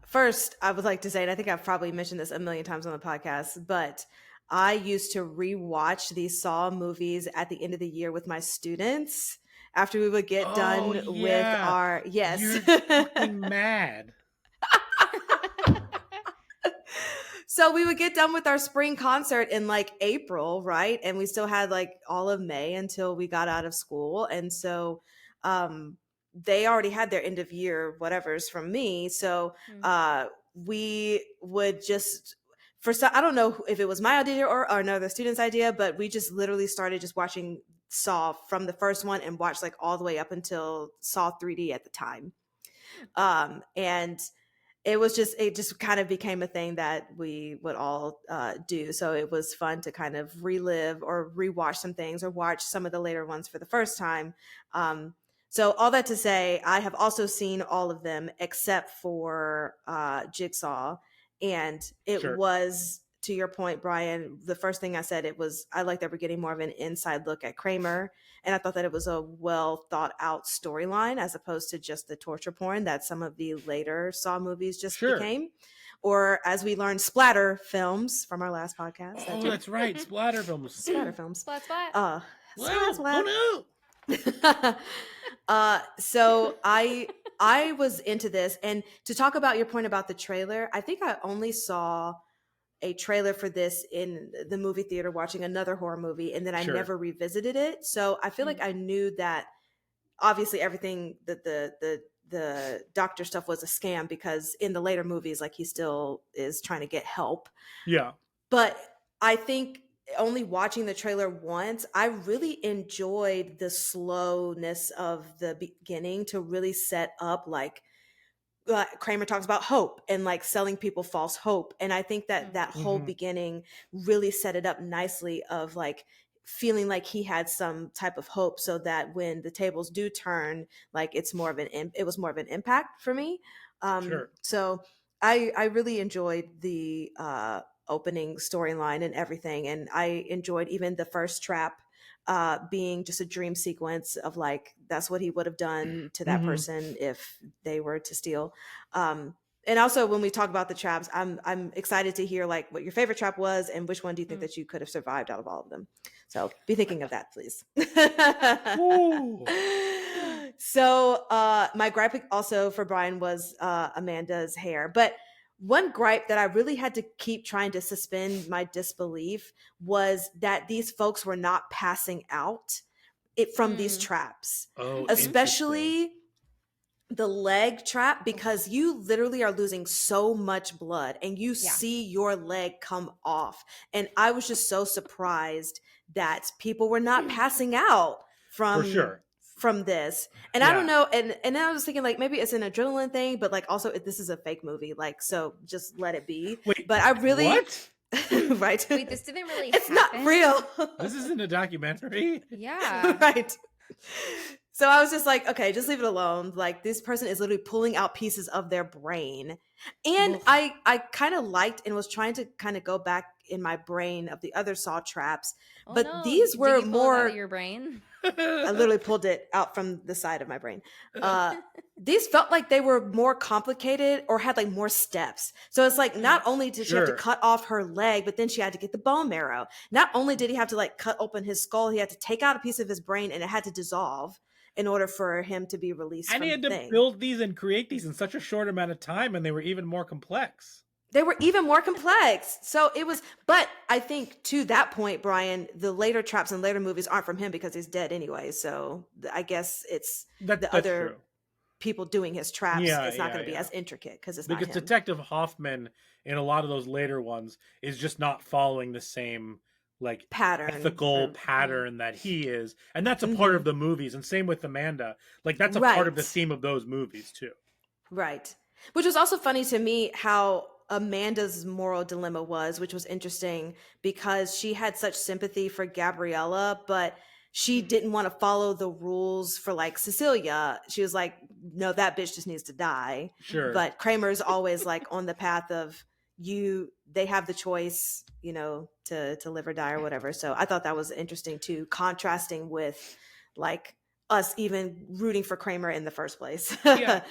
first I would like to say, and I think I've probably mentioned this a million times on the podcast, but I used to rewatch these Saw movies at the end of the year with my students after we would get done with our You're fucking mad. So we would get done with our spring concert in like April, right? And we still had like all of May until we got out of school. And so they already had their end of year whatevers from me. So we would just, I don't know if it was my idea or another student's idea, but we just literally started just watching Saw from the first one and watched like all the way up until Saw 3D at the time. And it just kind of became a thing that we would all do. So it was fun to kind of relive or rewatch some things or watch some of the later ones for the first time. So all that to say, I have also seen all of them except for Jigsaw. And it was to your point, Brian, the first thing I said, I like that we're getting more of an inside look at Kramer. And I thought that it was a well thought out storyline as opposed to just the torture porn that some of the later Saw movies just Sure. became. Or as we learned, splatter films from our last podcast. Oh, that's right. Splatter films. Splatter films. Splat, splat. Whoa, Splat, splat. oh So I was into this, and to talk about your point about the trailer, I think I only saw a trailer for this in the movie theater watching another horror movie, and then I Sure. never revisited it. So I feel like I knew that obviously everything that the doctor stuff was a scam, because in the later movies, like, he still is trying to get help. Yeah. But I think only watching the trailer once, I really enjoyed the slowness of the beginning to really set up, like, Kramer talks about hope and like selling people false hope. And I think that that whole Mhm. beginning really set it up nicely of like feeling like he had some type of hope, so that when the tables do turn, like it was more of an impact for me. Sure. So I really enjoyed the opening storyline and everything. And I enjoyed even the first trap being just a dream sequence of like, that's what he would have done to that Mhm. person if they were to steal. And also when we talk about the traps, I'm excited to hear like what your favorite trap was and which one do you think that you could have survived out of all of them. So be thinking of that, please. Ooh. So my gripe also for Brian was Amanda's hair. But one gripe that I really had to keep trying to suspend my disbelief was that these folks were not passing out from these traps, Oh, especially the leg trap, because you literally are losing so much blood and you see your leg come off. And I was just so surprised that people were not passing out from For sure. from this. And I don't know, and then I was thinking like maybe it's an adrenaline thing, but like also this is a fake movie, like, so just let it be. Wait, but I really what? right? Wait, this didn't really It's happen? not real. This isn't a documentary. Yeah. Right. So I was just like, okay, just leave it alone. Like, this person is literally pulling out pieces of their brain. And I kind of liked and was trying to kind of go back in my brain of the other Saw traps. Oh, but no. these Did were you pull it more out of your brain. I literally pulled it out from the side of my brain. These felt like they were more complicated or had like more steps. So it's like, not only did she have to Sure. cut off her leg, but then she had to get the bone marrow. Not only did he have to like cut open his skull, he had to take out a piece of his brain and it had to dissolve in order for him to be released And from he had the to thing. build these and create these in such a short amount of time, and they were even more complex. They were even more complex. So it was, but I think to that point, Brian, the later traps and later movies aren't from him because he's dead anyway. So I guess it's the That's other true. people doing his traps. Yeah, It's not yeah, going to be yeah. as intricate because it's Because not him. Detective Hoffman in a lot of those later ones is just not following the same like Pattern. ethical pattern that he is, and that's a part of the movies. And same with Amanda, like that's a part of the Right. theme of those movies too. Right. Which was also funny to me how Amanda's moral dilemma was, which was interesting because she had such sympathy for Gabriella, but she didn't want to follow the rules for like Cecilia. She was like, no, that bitch just needs to die. Sure. But Kramer's always like on the path of they have the choice, to live or die or whatever. So I thought that was interesting too, contrasting with like us even rooting for Kramer in the first place. Yeah.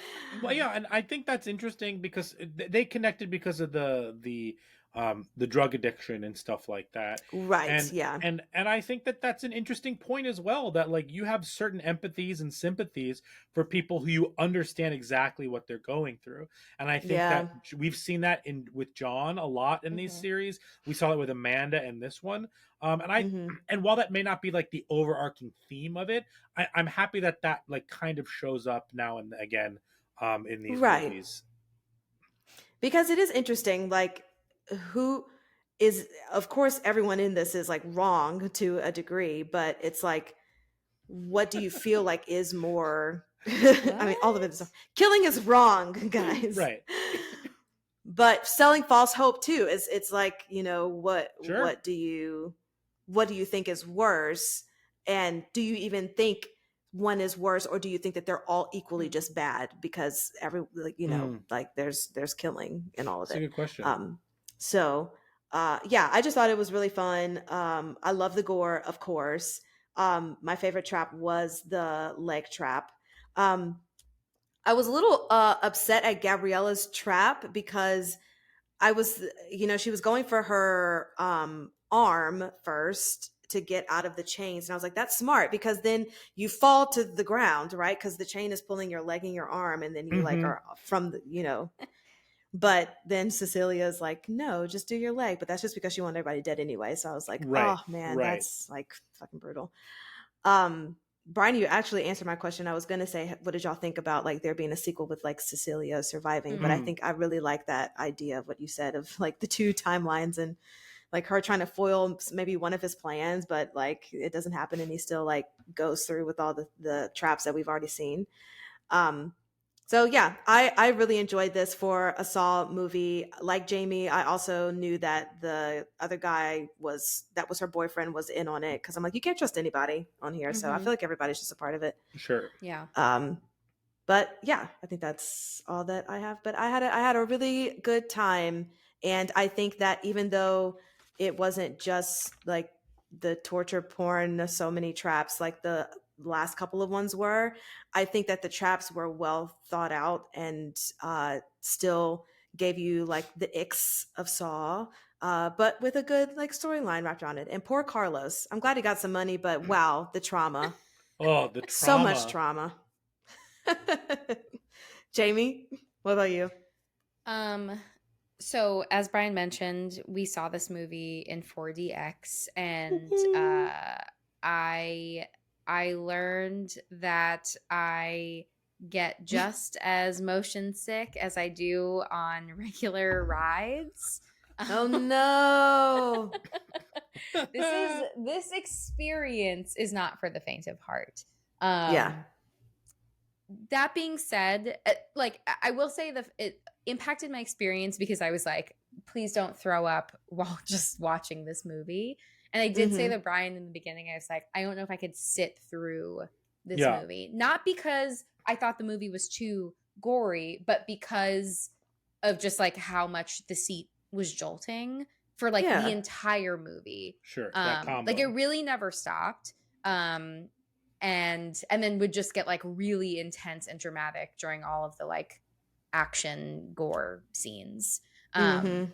Well, yeah, and I think that's interesting because they connected because of the drug addiction and stuff like that. Right. And, yeah. And I think that that's an interesting point as well, that like you have certain empathies and sympathies for people who you understand exactly what they're going through. And I think that we've seen that with John a lot in these series. We saw it with Amanda in this one. And while that may not be like the overarching theme of it, I'm happy that like kind of shows up now and again in these movies. Because it is interesting, like, of course everyone in this is like wrong to a degree, but it's like, what do you feel like is more I mean, all of it is killing is wrong, guys. Right. But selling false hope too it's like, what do you think is worse? And do you even think one is worse, or do you think that they're all equally just bad because like there's killing in all of That's it? a good question. So Yeah, I just thought it was really fun. I love the gore, of course. My favorite trap was the leg trap. Um, I was a little upset at Gabriella's trap because I was, she was going for her arm first to get out of the chains. And I was like, that's smart because then you fall to the ground, right? Because the chain is pulling your leg and your arm, and then you like Mhm. are from the. But then Cecilia's like, no, just do your leg. But that's just because she wanted everybody dead anyway. So I was like, Right. oh man, Right. that's like fucking brutal. Brian, you actually answered my question. I was gonna say, what did y'all think about like there being a sequel with like Cecilia surviving? But I Mm. think I really like that idea of what you said of like the two timelines and like her trying to foil maybe one of his plans, but like it doesn't happen and he still like goes through with all the traps that we've already seen. Um, so yeah, I really enjoyed this for a Saw movie. Like Jamie, I also knew that the other guy that was her boyfriend was in on it because I'm like, you can't trust anybody on here. So I Mhm. feel like everybody's just a part of it. Sure. Yeah. But yeah, I think that's all that I have. But I had a really good time, and I think that even though it wasn't just like the torture porn, so many traps like the last couple of ones were, I think that the traps were well thought out and still gave you like the icks of Saw. But with a good like storyline wrapped around it. And poor Carlos, I'm glad he got some money, but wow, the trauma, Oh, the so much trauma. trauma. Jamie, what about you? Um, so as Brian mentioned, we saw this movie in 4DX, and I I learned that I get just as motion sick as I do on regular rides. Oh no. This experience is not for the faint of heart. Yeah. That being said, like I will say that it impacted my experience because I was like, please don't throw up while just watching this movie. And I did say Mhm. to Brian in the beginning, I was like, I don't know if I could sit through this Yeah. movie. Not because I thought the movie was too gory, but because of just like how much the seat was jolting for like the Yeah. entire movie. Sure. That Like it combo. really never stopped. Um, and then would just get like really intense and dramatic during all of the like action gore scenes. Mhm.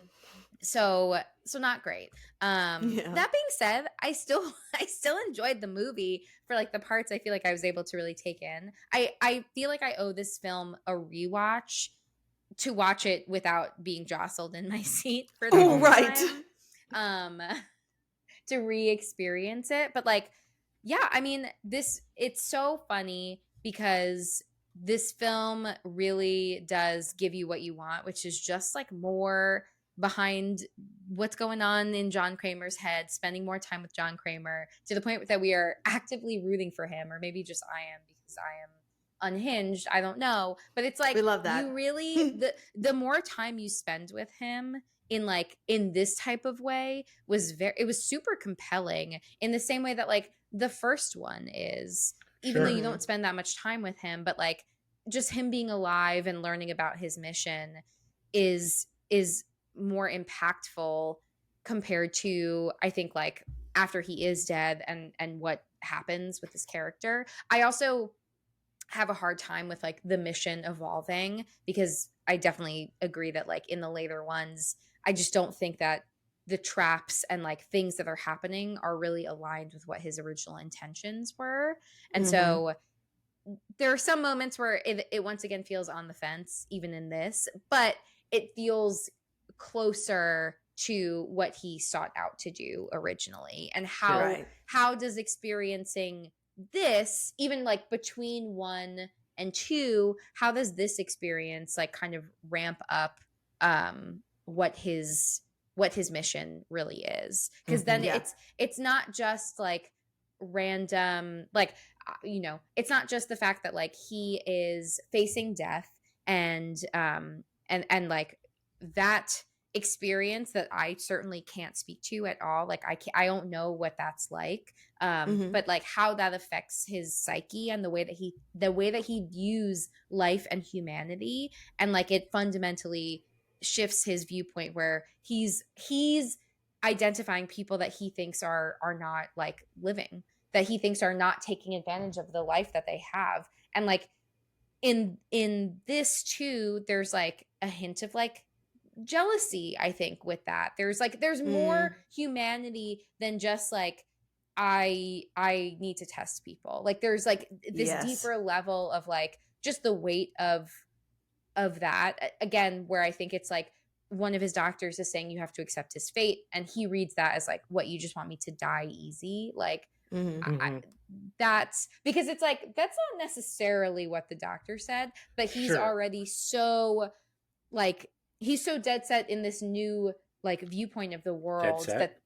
So not great. Yeah. That being said, I still enjoyed the movie for like the parts I feel like I was able to really take in. I feel like I owe this film a rewatch to watch it without being jostled in my seat for the Oh, whole right. time. To re-experience it. But like, yeah, I mean, it's so funny because this film really does give you what you want, which is just like more behind what's going on in John Kramer's head, spending more time with John Kramer to the point that we are actively rooting for him, or maybe just I am because I am unhinged. I don't know. But it's like We love that. you really the more time you spend with him in this type of way it was super compelling in the same way that like the first one is, even though Sure. you don't spend that much time with him, but like just him being alive and learning about his mission is more impactful compared to, I think, like after he is dead and what happens with his character. I also have a hard time with like the mission evolving because I definitely agree that like in the later ones, I just don't think that the traps and like things that are happening are really aligned with what his original intentions were. And Mhm. so there are some moments where it once again feels on the fence, even in this, but it feels closer to what he sought out to do originally. And Sure. Right. how does experiencing this, even like between 1 and 2, how does this experience like kind of ramp up what his mission really is? Because then Mhm. Yeah. it's not just like random like it's not just the fact that like he is facing death and like that experience that I certainly can't speak to at all. Like I don't know what that's like. Mhm. But like how that affects his psyche and the way that he views life and humanity, and like it fundamentally shifts his viewpoint where he's identifying people that he thinks are not like living, that he thinks are not taking advantage of the life that they have. And like in this too, there's like a hint of like jealousy, I think, with that. There's more humanity than just like I need to test people. Like there's like this Yes. deeper level of like just the weight of that. Again, where I think it's like one of his doctors is saying you have to accept his fate, and he reads that as like, what, you just want me to die easy? Like that's because it's like that's not necessarily what the doctor said, but he's Sure. already so like he's so dead set in this new like viewpoint of the world set? that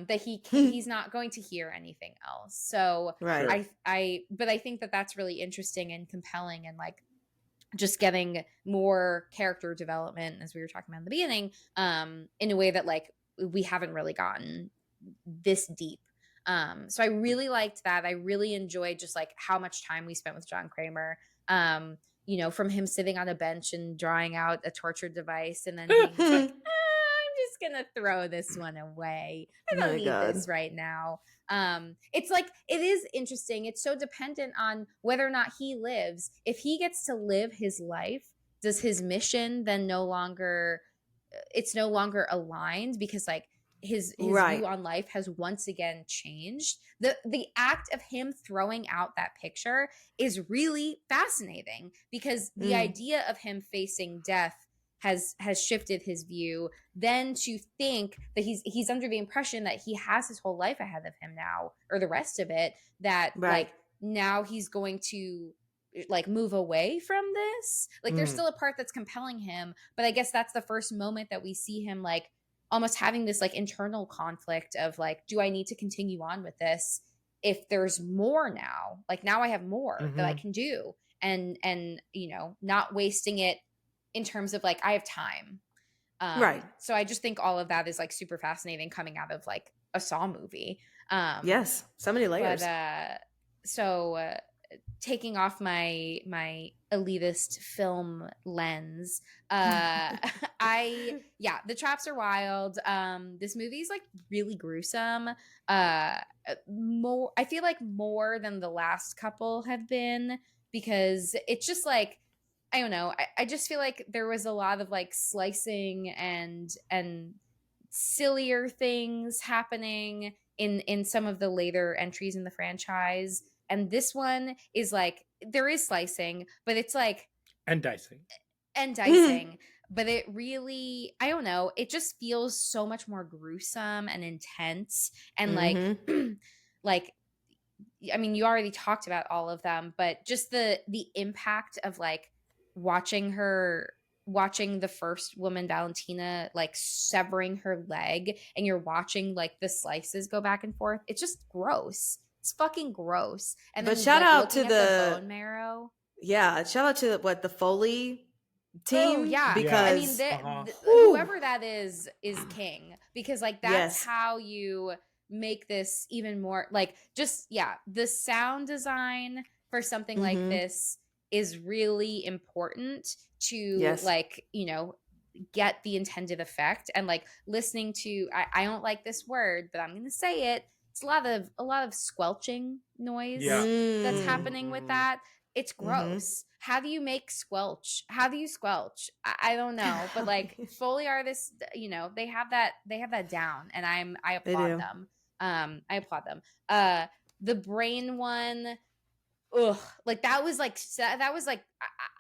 that he's not going to hear anything else. So Right. but I think that that's really interesting and compelling, and like just getting more character development, as we were talking about in the beginning, in a way that like we haven't really gotten this deep. So I really liked that. I really enjoyed just like how much time we spent with John Kramer. You know, from him sitting on a bench and drawing out a torture device, and then being just like, I'm just gonna throw this one away. I don't need this right now. It's like, it is interesting. It's so dependent on whether or not he lives. If he gets to live his life, does his mission then it's no longer aligned, because like his view on life has once again changed. The act of him throwing out that picture is really fascinating, because the idea of him facing death has shifted his view. Then to think that he's under the impression that he has his whole life ahead of him now, or the rest of it, that like now he's going to like move away from this. Like there's still a part that's compelling him, but I guess that's the first moment that we see him like almost having this like internal conflict of like, do I need to continue on with this if there's more now? Like now I have more that I can do, and you know, not wasting it in terms of like I have time. So I just think all of that is like super fascinating coming out of like a Saw movie. Yes, so many layers. But taking off my elitist film lens, the traps are wild. This movie is like really gruesome. I feel like more than the last couple have been, because it's just like, I don't know. I just feel like there was a lot of like slicing and sillier things happening in some of the later entries in the franchise. And this one is like, there is slicing, but it's like and dicing. But it really, I don't know, it just feels so much more gruesome and intense. And like I mean, you already talked about all of them, but just the impact of like watching the first woman, Valentina, like severing her leg, and you're watching like the slices go back and forth. It's just gross. It's fucking gross. And but then, shout like, out to the bone marrow. Yeah, shout out to the Foley team. Oh, yeah, because I mean, whoever that is king, because like that's how you make this even more like just the sound design for something like this is really important to like, you know, get the intended effect. And like listening to I don't like this word, but I'm gonna say it. It's a lot of squelching noise that's happening with that. It's gross. How do you make squelch? How do you squelch? I don't know, but like Foley artists, you know, they have that down, and I applaud them. I applaud them. The brain one, ugh, like that was like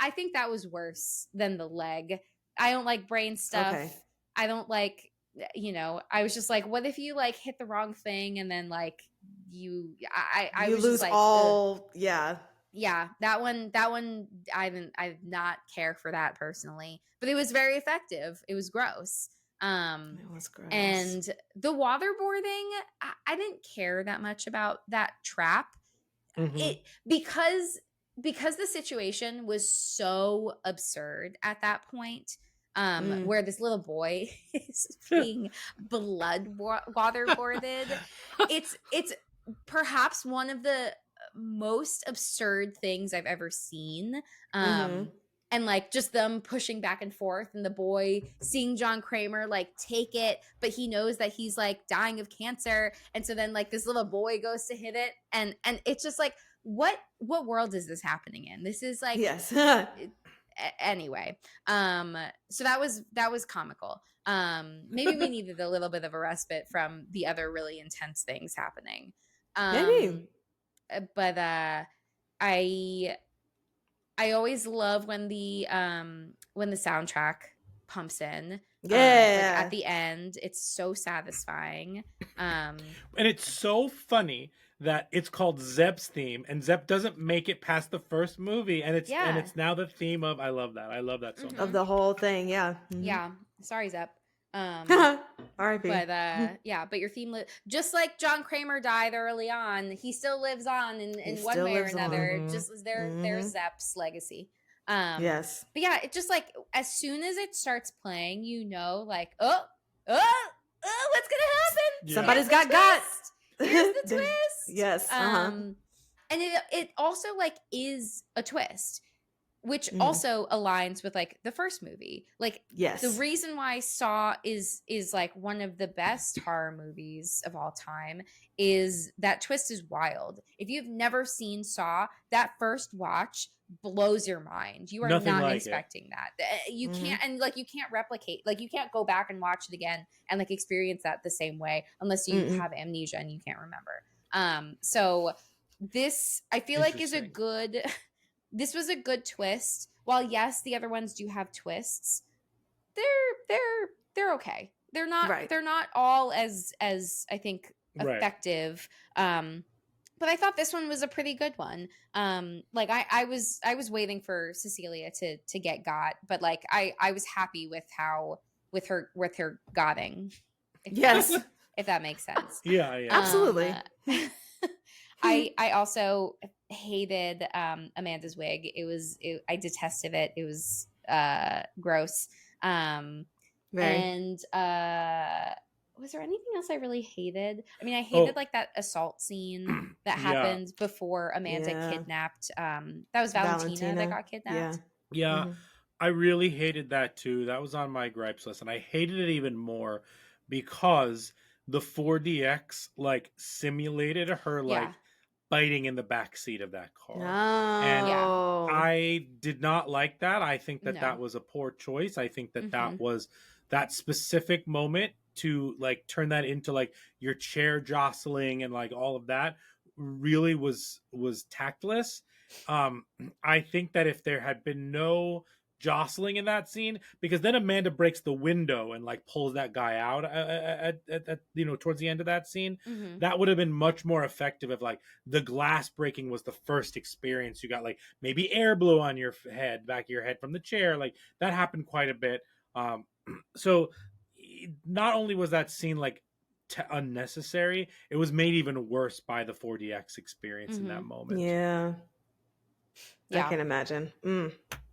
I think that was worse than the leg. I don't like brain stuff. I don't like, you know, I was just like, what if you like hit the wrong thing and then like you was lose just like, all yeah, that one I did not care for that personally, but it was very effective. It was gross. It was gross. And the waterboarding, I didn't care that much about that trap. It because the situation was so absurd at that point, where this little boy is being blood waterboarded. It's perhaps one of the most absurd things I've ever seen. And and like just them pushing back and forth, and the boy seeing John Kramer like take it, but he knows that he's like dying of cancer, and so then like this little boy goes to hit it, and it's just like, what world is this happening in? This is like, Yes. anyway, so that was comical. Maybe we needed a little bit of a respite from the other really intense things happening. Maybe. But I always love when the soundtrack pumps in. Like at the end, it's so satisfying. And it's so funny that it's called Zeb's theme, and Zeb doesn't make it past the first movie, and it's now the theme of. I love that so much. Of the whole thing, yeah. Mhm. Yeah, sorry, Zeb. R.I.P. But but your theme just like John Kramer died early on, he still lives on in one way or another. on. Just there's Zep's legacy. Yes. But yeah, it just like as soon as it starts playing, you know, like oh, what's gonna happen? Yeah. Somebody's Here's got the got. twist. Here's the twist. Yes. And it also like is a twist, which also aligns with like the first movie. Like Yes. the reason why Saw is like one of the best horror movies of all time is that twist is wild. If you've never seen Saw, that first watch blows your mind. You are Nothing not like expecting that. You can't, and like you can't replicate, like you can't go back and watch it again and like experience that the same way unless you have amnesia and you can't remember. So this I feel like is a good this was a good twist. While yes, the other ones do have twists, they're okay. They're not all as I think effective. But I thought this one was a pretty good one. Like I was waiting for Cecilia to get got, but like I was happy with her gotting. If that makes sense. Yeah. Absolutely. I also hated Amanda's wig. I detested it. It was gross. And was there anything else I really hated? I mean, I hated like that assault scene that happened before Amanda kidnapped. That was Valentina that got kidnapped. Yeah. I really hated that too. That was on my gripes list, and I hated it even more because the 4DX like simulated her like biting in the back seat of that car. And I did not like that. I think that that was a poor choice. I think that that was that specific moment to like turn that into like your chair jostling and like all of that really was tactless. I think that if there had been no jostling in that scene, because then Amanda breaks the window and like pulls that guy out at towards the end of that scene, that would have been much more effective if like the glass breaking was the first experience. You got like maybe air blew on your head, back of your head from the chair, like that happened quite a bit. So not only was that scene like unnecessary, it was made even worse by the 4DX experience in that moment. I can imagine.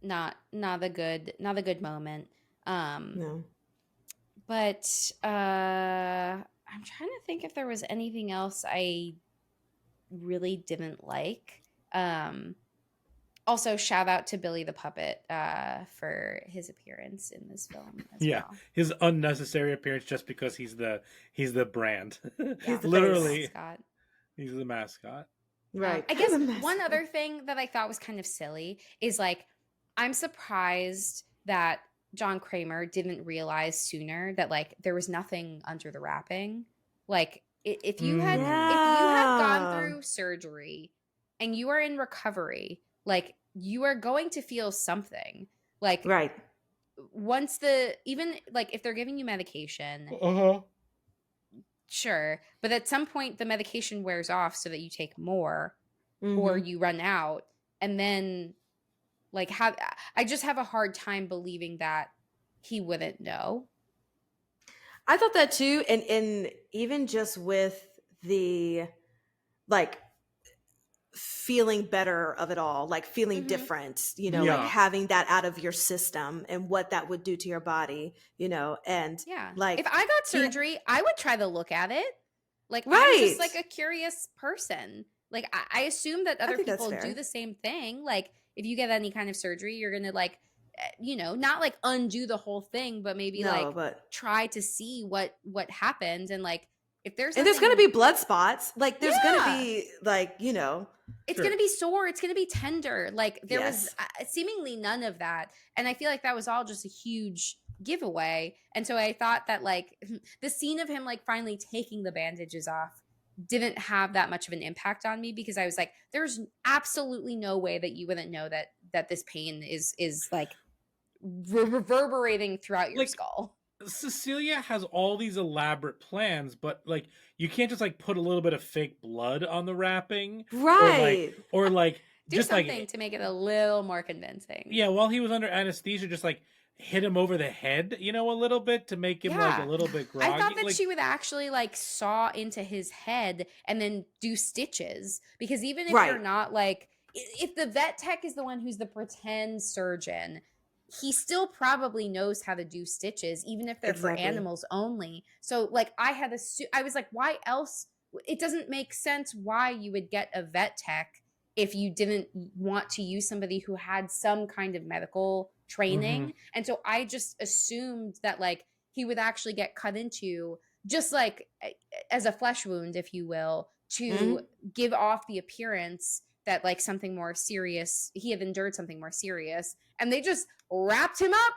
Not a good moment. No. But I'm trying to think if there was anything else I really didn't like. Also, shout out to Billy the Puppet for his appearance in this film as well. His unnecessary appearance just because he's the brand. He's the literally mascot. He's the mascot. Right. I guess one other thing that I thought was kind of silly is like I'm surprised that John Kramer didn't realize sooner that like there was nothing under the wrapping. Like if you had gone through surgery and you are in recovery, like you are going to feel something. Like once even like if they're giving you medication, sure, but at some point the medication wears off so that you take more or you run out, and then like I just have a hard time believing that he wouldn't know. I thought that too, and even just with the like feeling better of it all, like feeling different, like having that out of your system and what that would do to your body, and like if I got surgery, I would try to look at it. Like I'm just like a curious person. Like I assume that other people do the same thing. Like if you get any kind of surgery, you're gonna like not like undo the whole thing, but maybe No, like but try to see what happened, and like if there's and there's something- gonna be blood spots. Like there's gonna Yeah. be like it's Sure. going to be sore, it's going to be tender. Like there was Yes. seemingly none of that, and I feel like that was all just a huge giveaway. And so I thought that like the scene of him like finally taking the bandages off didn't have that much of an impact on me, because I was like, there's absolutely no way that you wouldn't know that this pain is like reverberating throughout your Like, skull. Cecilia has all these elaborate plans, but like you can't just like put a little bit of fake blood on the wrapping, right. or like Do just something like to make it a little more convincing. yeah, while he was under anesthesia, just like hit him over the head, a little bit to make him like a Yeah. little bit groggy. I thought that like, she would actually like saw into his head and then do stitches, because even if Right. you're not like, if the vet tech is the one who's the pretend surgeon, he still probably knows how to do stitches, even if they're Exactly. for animals only. So like I was like, why else? It doesn't make sense why you would get a vet tech if you didn't want to use somebody who had some kind of medical training. And so I just assumed that like he would actually get cut into, just like as a flesh wound, if you will, to give off the appearance that like something more serious, he had endured something more serious, and they just wrapped him up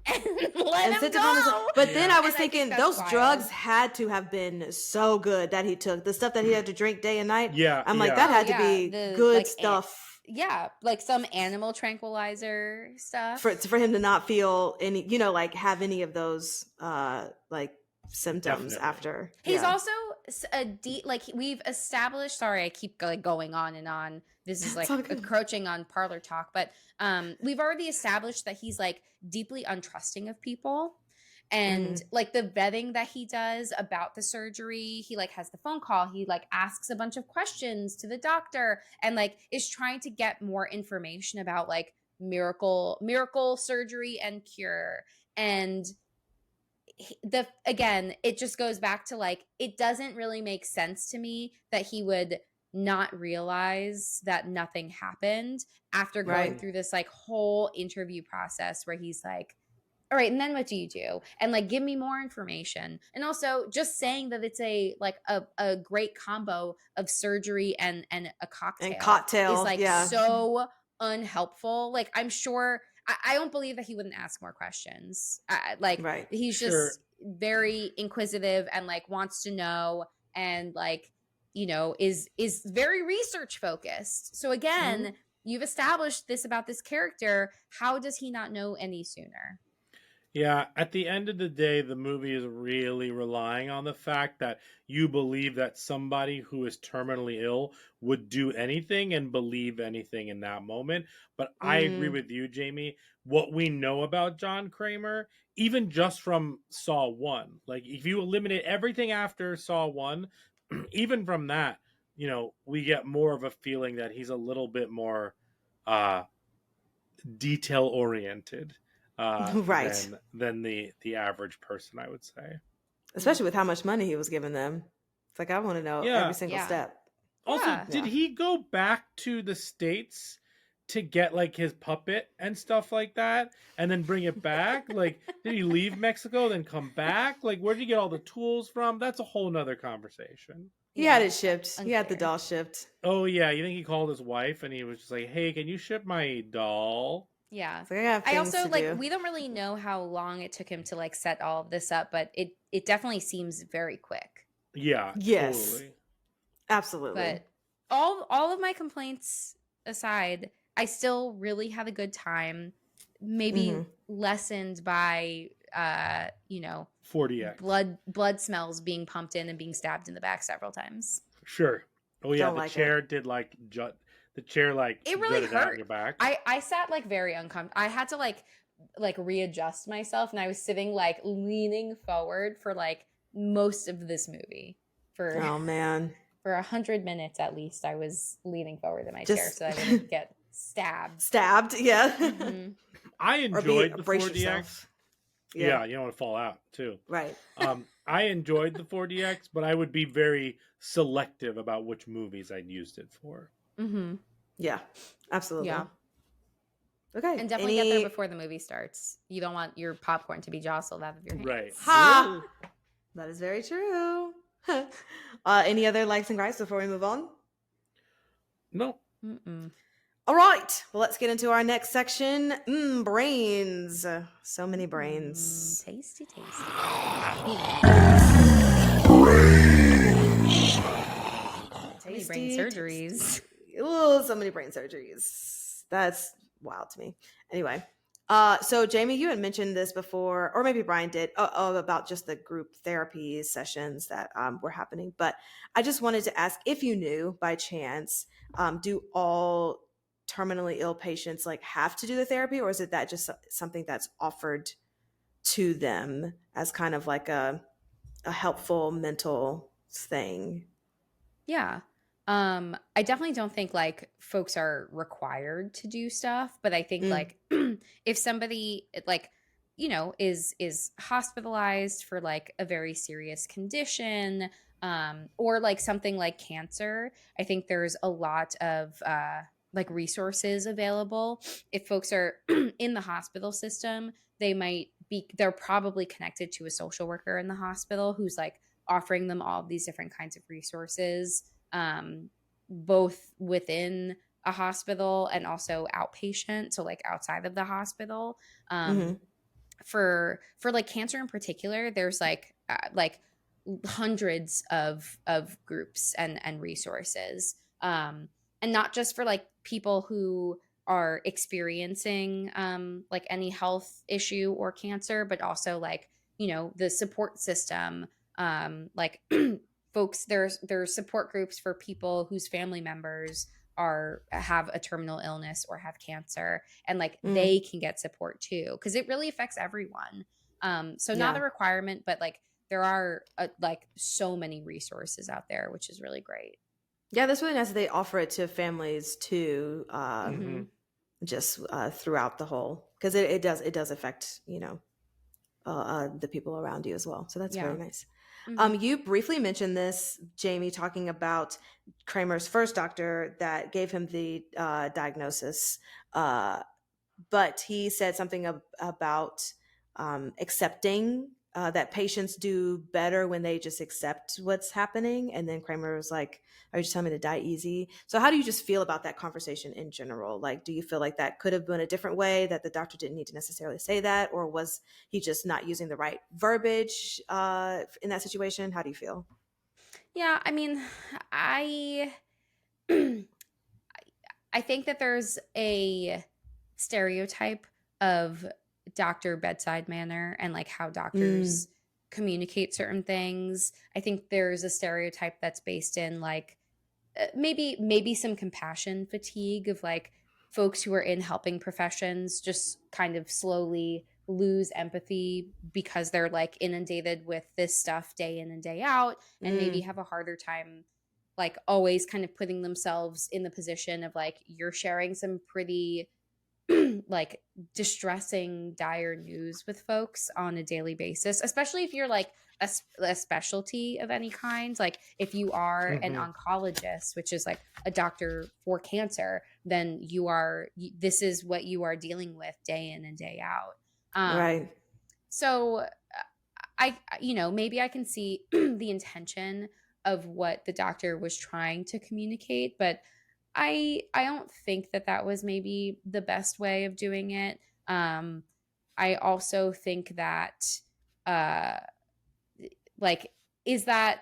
and let him sent him on his go. own. But then I was And I think thinking that's those wild. drugs had to have been so good that he took. The stuff that he had to drink day and night. Yeah, I'm like, yeah. that had to Yeah, be the, good like, stuff Yeah, like some animal tranquilizer stuff. for him to not feel any, like have any of those like symptoms Definitely. after. He's Yeah. also like we've established. Sorry, I keep going on and on. This is like It's all good. encroaching on parlor talk, but we've already established that he's like deeply untrusting of people, and like the vetting that he does about the surgery, he like has the phone call, he like asks a bunch of questions to the doctor, and like is trying to get more information about like miracle surgery and cure. And again, it just goes back to like, it doesn't really make sense to me that he would not realize that nothing happened after going Right. through this like whole interview process where he's like, all right, and then what do you do? And like, give me more information. And also just saying that it's a great combo of surgery and a cocktail. And cocktail, is like yeah. so unhelpful. Like, I'm sure I don't believe that he wouldn't ask more questions. Right. He's Sure. just very inquisitive and like wants to know, and like, is very research focused. So again, you've established this about this character. How does he not know any sooner? Yeah, at the end of the day, the movie is really relying on the fact that you believe that somebody who is terminally ill would do anything and believe anything in that moment. But I agree with you, Jamie. What we know about John Kramer, even just from Saw 1, like if you eliminate everything after Saw 1, even from that, we get more of a feeling that he's a little bit more detail oriented. Right. than the average person, I would say. Especially with how much money he was giving them. It's like, I want to know Yeah. every single Yeah. step. Also, Yeah. did he go back to the States to get like his puppet and stuff like that and then bring it back? Like, did he leave Mexico then come back? Like, where did he get all the tools from? That's a whole nother conversation. He had it shipped. He had the Unclear. doll shipped. Oh yeah, you think he called his wife and he was just like, hey, can you ship my doll? Yeah. It's like, I have I things also to like, do. we don't really know how long it took him to like set all of this up, but it definitely seems very quick. Yeah, Yes. totally. Absolutely. But all of my complaints aside, I still really had a good time. Maybe lessened by 40x. blood smells being pumped in and being stabbed in the back several times. Sure. Oh yeah, Don't the like chair did like the chair like It really jutted out hurt. your back. I sat like very uncomfortable. I had to like readjust myself, and I was sitting like leaning forward for like most of this movie for Oh man. for 100 minutes at least. I was leaning forward in my Just- chair so I wouldn't get stabbed. Stabbed, yeah. Mhm. I enjoyed the brace 4DX. yourself. Yeah, you don't want to fall out too. Right. I enjoyed the 4DX, but I would be very selective about which movies I'd used it for. Mhm. Yeah. Absolutely. Yeah. Okay. And definitely get there before the movie starts. You don't want your popcorn to be jostled out of your hands. Right. Ha! That is very true. Any other likes and gripes before we move on? No. Mm-mm. All right. Well, let's get into our next section. Brains. So many brains. Tasty, tasty. So many brain surgeries. Oh, so many brain surgeries. That's wild to me. Anyway, so Jamie, you had mentioned this before, or maybe Brian did, about just the group therapy sessions that were happening. But I just wanted to ask if you knew by chance, do all terminally ill patients like have to do the therapy, or is it that just something that's offered to them as kind of like a helpful mental thing? Yeah. I definitely don't think like folks are required to do stuff, but I think like if somebody like, you know, is hospitalized for like a very serious condition, or like something like cancer, I think there's a lot of like resources available. If folks are in the hospital system, they're probably connected to a social worker in the hospital who's like offering them all of these different kinds of resources, both within a hospital and also outpatient, so like outside of the hospital. For like cancer in particular, there's like hundreds of groups and resources, and not just for like people who are experiencing like any health issue or cancer, but also like, you know, the support system, like folks, there's support groups for people whose family members have a terminal illness or have cancer, and like they can get support too, because it really affects everyone. So not a requirement, but like there are like so many resources out there, which is really great. Yeah, that's really nice that they offer it to families too, just throughout the whole, because it does affect, you know, the people around you as well. So that's very nice. You briefly mentioned this, Jamie, talking about Kramer's first doctor that gave him the diagnosis, but he said something about accepting that patients do better when they just accept what's happening. And then Kramer was like, "Are you just telling me to die easy?" So how do you just feel about that conversation in general? Like, do you feel like that could have been a different way, that the doctor didn't need to necessarily say that, or was he just not using the right verbiage in that situation? How do you feel? Yeah, I mean, I I think that there's a stereotype of doctor bedside manner and like how doctors communicate certain things. I think there's a stereotype that's based in like maybe some compassion fatigue of like folks who are in helping professions just kind of slowly lose empathy because they're like inundated with this stuff day in and day out, and maybe have a harder time like always kind of putting themselves in the position of like you're sharing some pretty like distressing, dire news with folks on a daily basis, especially if you're like a specialty of any kind. Like if you are an oncologist, which is like a doctor for cancer, then this is what you are dealing with day in and day out. Right. So you know, maybe I can see the intention of what the doctor was trying to communicate, but I don't think that was maybe the best way of doing it. I also think that like is that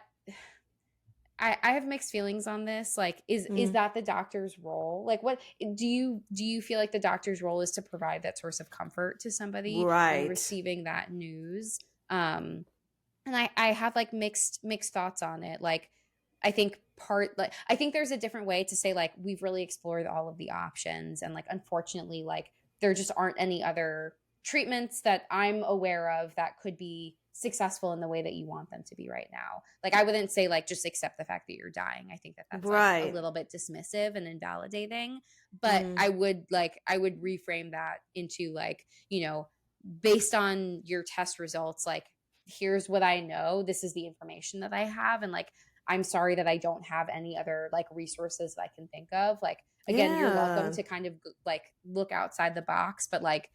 I have mixed feelings on this. Like, is that the doctor's role? Like, what do you feel like the doctor's role is to provide that source of comfort to somebody when receiving that news? And I have like mixed thoughts on it. Like, I think there's a different way to say like we've really explored all of the options, and like unfortunately like there just aren't any other treatments that I'm aware of that could be successful in the way that you want them to be right now. Like I wouldn't say like just accept the fact that you're dying. I think that's like a little bit dismissive and invalidating, but I would reframe that into like, you know, based on your test results, like here's what I know, this is the information that I have, and like I'm sorry that I don't have any other like resources that I can think of. Like, again, you're welcome Yeah. to kind of like look outside the box, but like,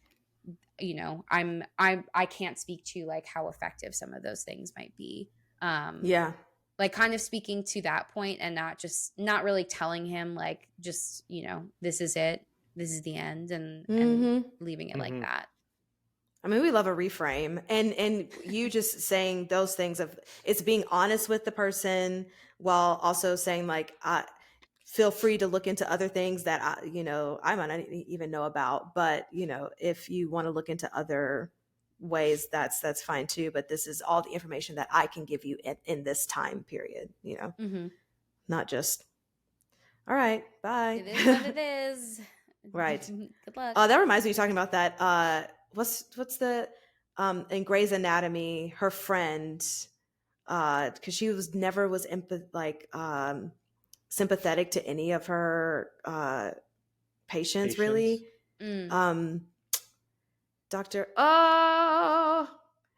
you know, I can't speak to like how effective some of those things might be. Yeah. Like kind of speaking to that point and not really telling him like, just, you know, this is it, this is the end, and leaving it like that. I mean, we love a reframe, and you just saying those things of it's being honest with the person while also saying like, feel free to look into other things that I might not even know about, but if you want to look into other ways, that's fine too. But this is all the information that I can give you in this time period. Not just all right, bye. It is what it is. Right. Good luck. That reminds me, talking about that. What's the in Grey's Anatomy, her friend, because she never was sympathetic to any of her patients, really. Doctor. Oh,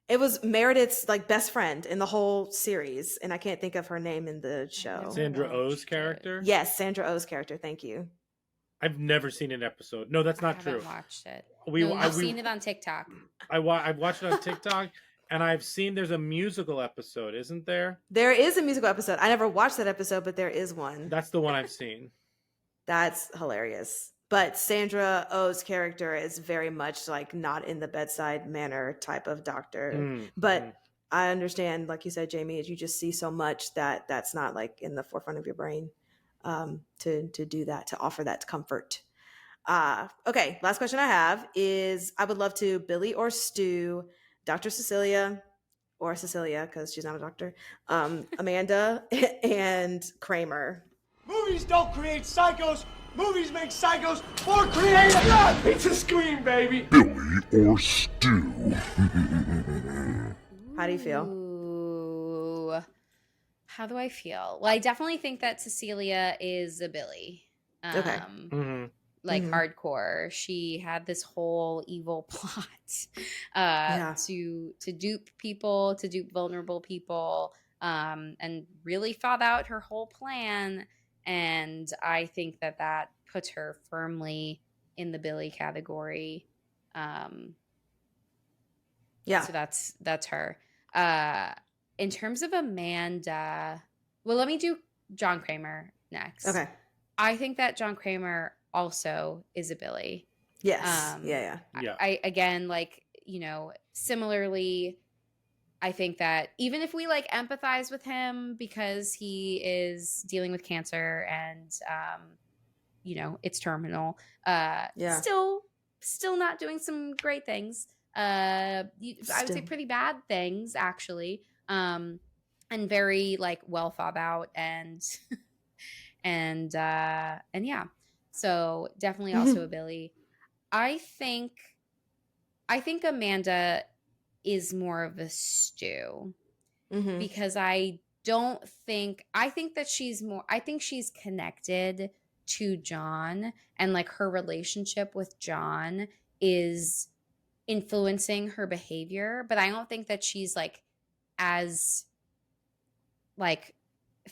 it was Meredith's like best friend in the whole series, and I can't think of her name in the show. Sandra Oh's character. Yes, Sandra Oh's character. Thank you. I've never seen an episode. No, that's not true. I haven't watched it. I've seen it on TikTok. I've watched it on TikTok, and I've seen there's a musical episode, isn't there? There is a musical episode. I never watched that episode, but there is one. That's the one I've seen. That's hilarious. But Sandra Oh's character is very much like not in the bedside manner type of doctor. But I understand, like you said, Jamie, you just see so much that's not like in the forefront of your brain to do that, to offer that comfort. Okay, last question I have is, I would love to Billy or Stu, Dr. Cecilia, or Cecilia, because she's not a doctor, Amanda, and Kramer. Movies don't create psychos. Movies make psychos more creative. Yeah, pizza scream, baby. Billy or Stu? How do you feel? Ooh. How do I feel? Well, I definitely think that Cecilia is a Billy. Okay. Like hardcore. She had this whole evil plot to dupe people, to dupe vulnerable people, and really thought out her whole plan. And I think that puts her firmly in the Billy category. Yeah. So that's her. In terms of Amanda, well, let me do John Kramer next. Okay. I think that John Kramer also is a Billy. Yes. Yeah. I again, like, similarly, I think that even if we like empathize with him because he is dealing with cancer and it's terminal, still not doing some great things. I would say pretty bad things, actually, and very like well thought out and yeah. So definitely also a Billy. I think Amanda is more of a Stu because I think that she's connected to John, and like her relationship with John is influencing her behavior, but I don't think that she's like as like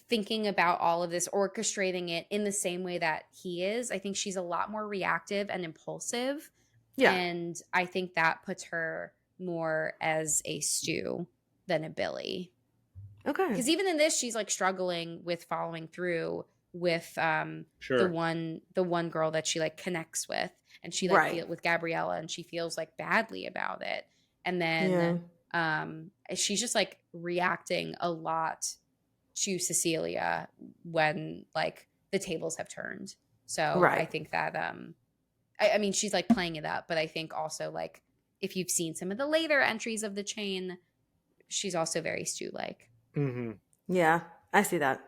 thinking about all of this, orchestrating it in the same way that he is. I think she's a lot more reactive and impulsive. Yeah. And I think that puts her more as a Stu than a Billy. Okay. Because even in this, she's like struggling with following through with the one girl that she like connects with, and she like feel with Gabriella, and she feels like badly about it. And then she's just like reacting a lot to Cecilia when like the tables have turned. So I think that I mean, she's like playing it up, but I think also like if you've seen some of the later entries of the chain, she's also very Stu-like. Yeah, I see that.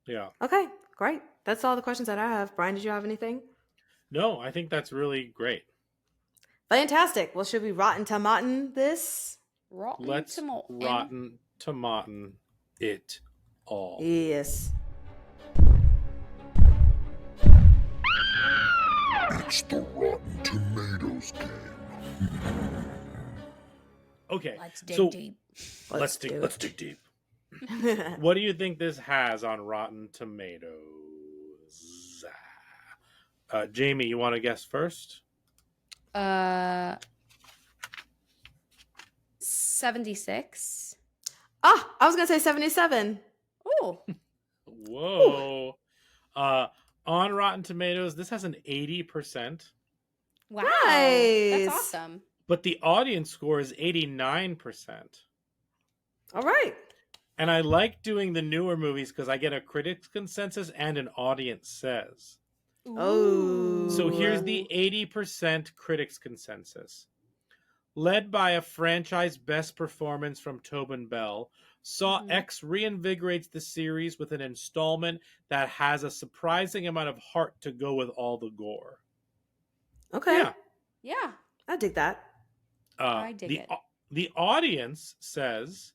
Yeah. Okay, great. That's all the questions that I have. Brian, did you have anything? No, I think that's really great. Fantastic. Well, should we rotten tomatin this? Let's rotten tomatin it all. Yes. It's the Rotten Tomatoes game. Okay, let's dig deep. Let's dig deep. What do you think this has on Rotten Tomatoes? Jamie, you want to guess first? 76. I was gonna say 77. Oh, Whoa. On Rotten Tomatoes, this has an 80%, wow. Nice. That's awesome. but the audience score is 89%. All right. And I like doing the newer movies because I get a critics consensus and an audience says. Oh. So here's the 80% critics consensus. Led by a franchise best performance from Tobin Bell, Saw X reinvigorates the series with an installment that has a surprising amount of heart to go with all the gore. Okay. Yeah. Yeah. I dig that. I dig it. The audience says,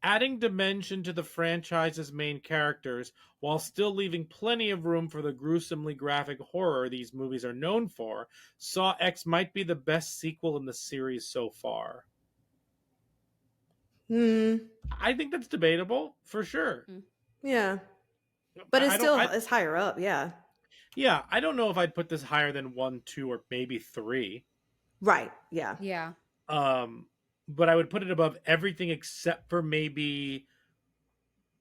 adding dimension to the franchise's main characters while still leaving plenty of room for the gruesomely graphic horror these movies are known for, Saw X might be the best sequel in the series so far. I think that's debatable, for sure. Yeah. But it's I- it's higher up, yeah. Yeah, I don't know if I'd put this higher than 1, 2, or maybe 3. Right, yeah. Yeah. But I would put it above everything except for maybe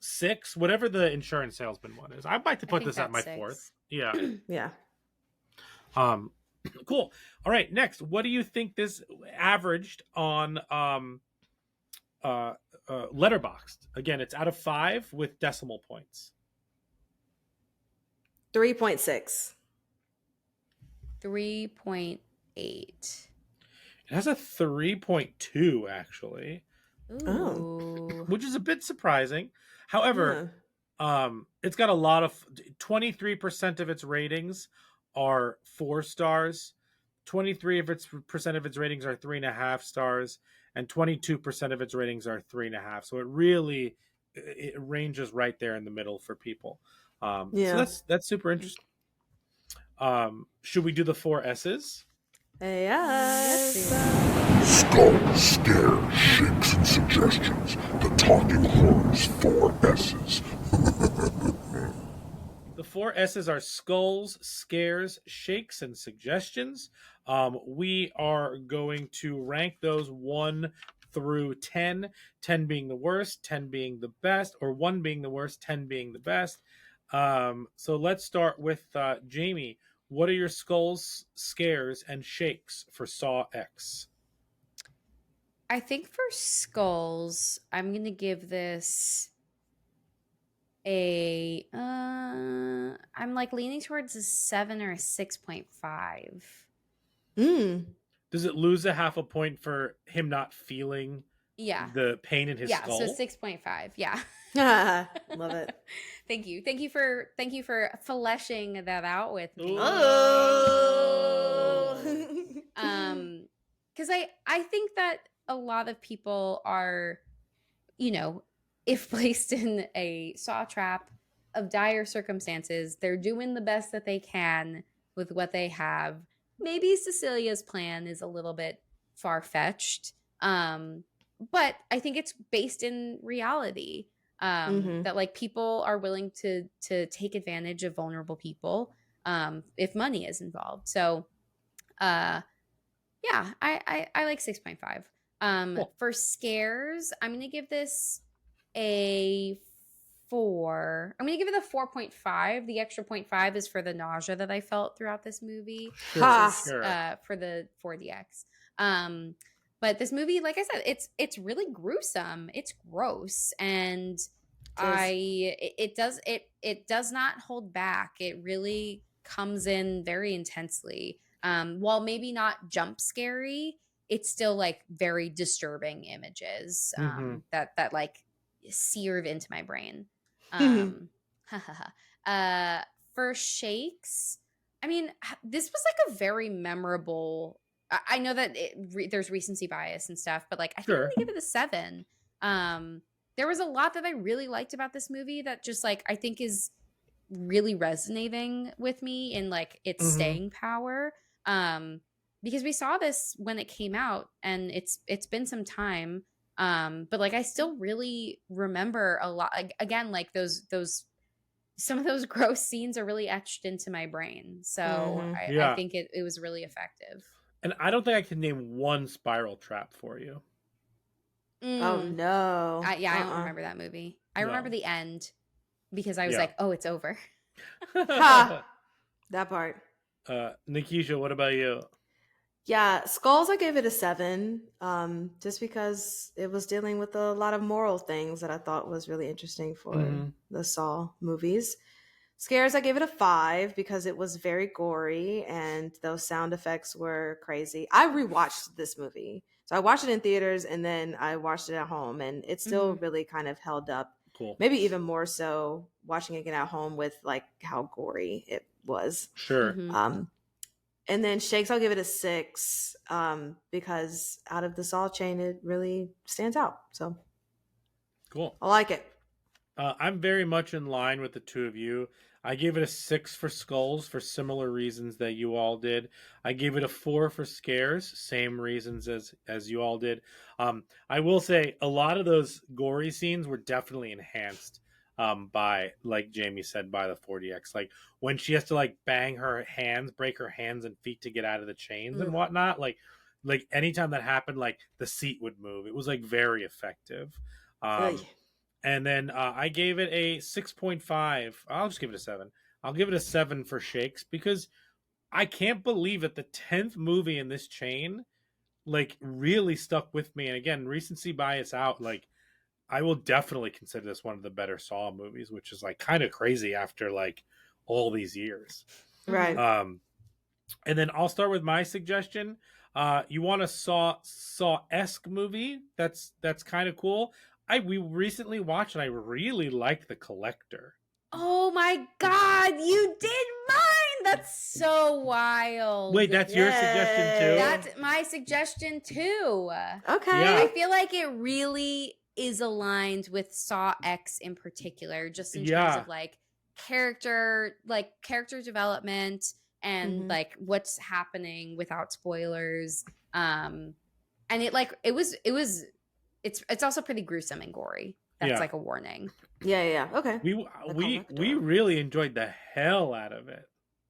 6, whatever the insurance salesman one is. I'd like to put think this at my that's 6. 4th. Yeah. Yeah. Cool. All right, next, what do you think this averaged on Letterboxd? Again, it's out of 5 with decimal points. 3.6. 3.8. It has a 3.2 actually. Ooh. Which is a bit surprising. However, it's got a lot of 23% of its ratings are 4 stars, 23% of its ratings are 3.5 stars, and 22% of its ratings are 3.5. So it ranges right there in the middle for people. So that's super interesting. Should we do the 4 S's? Yes. Skull, scare, shakes, and suggestions. The Talking Horrors 4 S's. The 4 S's are skulls, scares, shakes, and suggestions. We are going to rank those 1 through 10, 10 being the worst, 10 being the best, or 1 being the worst, 10 being the best. So let's start with Jamie. What are your skulls, scares, and shakes for Saw X? I think for skulls, I'm going to give this I'm like leaning towards a 7 or a 6.5. Does it lose a half a point for him not feeling the pain in his skull? So 6.5. Yeah. Love it. Thank you for fleshing that out with me. Because I think that a lot of people are, if placed in a saw trap of dire circumstances, they're doing the best that they can with what they have. Maybe Cecilia's plan is a little bit far-fetched, but I think it's based in reality. That like people are willing to take advantage of vulnerable people if money is involved. So I like 6.5. Cool. For scares, I'm gonna give this a 4. I'm gonna give it a 4.5. The extra 0.5 is for the nausea that I felt throughout this movie. Sure. For the 4DX. But this movie, like I said, it's really gruesome. It's gross, and it does not hold back. It really comes in very intensely. While maybe not jump scary, it's still like very disturbing images that like seared into my brain. For shakes, I mean, this was like a very memorable. I know that there's recency bias and stuff, but like I think I'm gonna give it a 7. There was a lot that I really liked about this movie that just like I think is really resonating with me in like its staying power. Because we saw this when it came out, and it's been some time. But like I still really remember a lot. Again, like those some of those gross scenes are really etched into my brain. So I Yeah. think it was really effective. And I don't think I can name one spiral trap for you. Oh no. I don't remember that movie. I remember No. the end because I was Yeah. like, oh, it's over. Ha! That part. Nikisha, what about you? Yeah, Skulls, I gave it a 7, just because it was dealing with a lot of moral things that I thought was really interesting for the Saw movies. Scares, I gave it a 5 because it was very gory and those sound effects were crazy. I rewatched this movie. So I watched it in theaters and then I watched it at home, and it still really kind of held up. Cool. Maybe even more so watching it again at home with like how gory it was. Sure. And then Shakes, I'll give it a 6 because out of the Saw chain, it really stands out. So Cool. I like it. I'm very much in line with the two of you. I gave it a 6 for Skulls for similar reasons that you all did. I gave it a 4 for Scares, same reasons as you all did. I will say a lot of those gory scenes were definitely enhanced by, like Jamie said, by the 40X. Like when she has to like bang her hands, break her hands and feet to get out of the chains and whatnot. Like anytime that happened, like the seat would move. It was like very effective. And then I gave it a 6.5. I'll just give it a 7. I'll give it a 7 for Shakes because I can't believe that the 10th movie in this chain like really stuck with me. And again, recency bias out, like I will definitely consider this one of the better Saw movies, which is like kind of crazy after like all these years. Right. And then I'll start with my suggestion. You want a Saw-esque movie that's kind of cool. We recently watched and I really liked The Collector. Oh my God, you did mine. That's so wild. Wait, that's your suggestion too? That's my suggestion too. Okay. Yeah. I feel like it really is aligned with Saw X in particular, just in terms of like character development and like what's happening without spoilers. And it's also pretty gruesome and gory. That's like a warning. Yeah. Okay. We really enjoyed the hell out of it.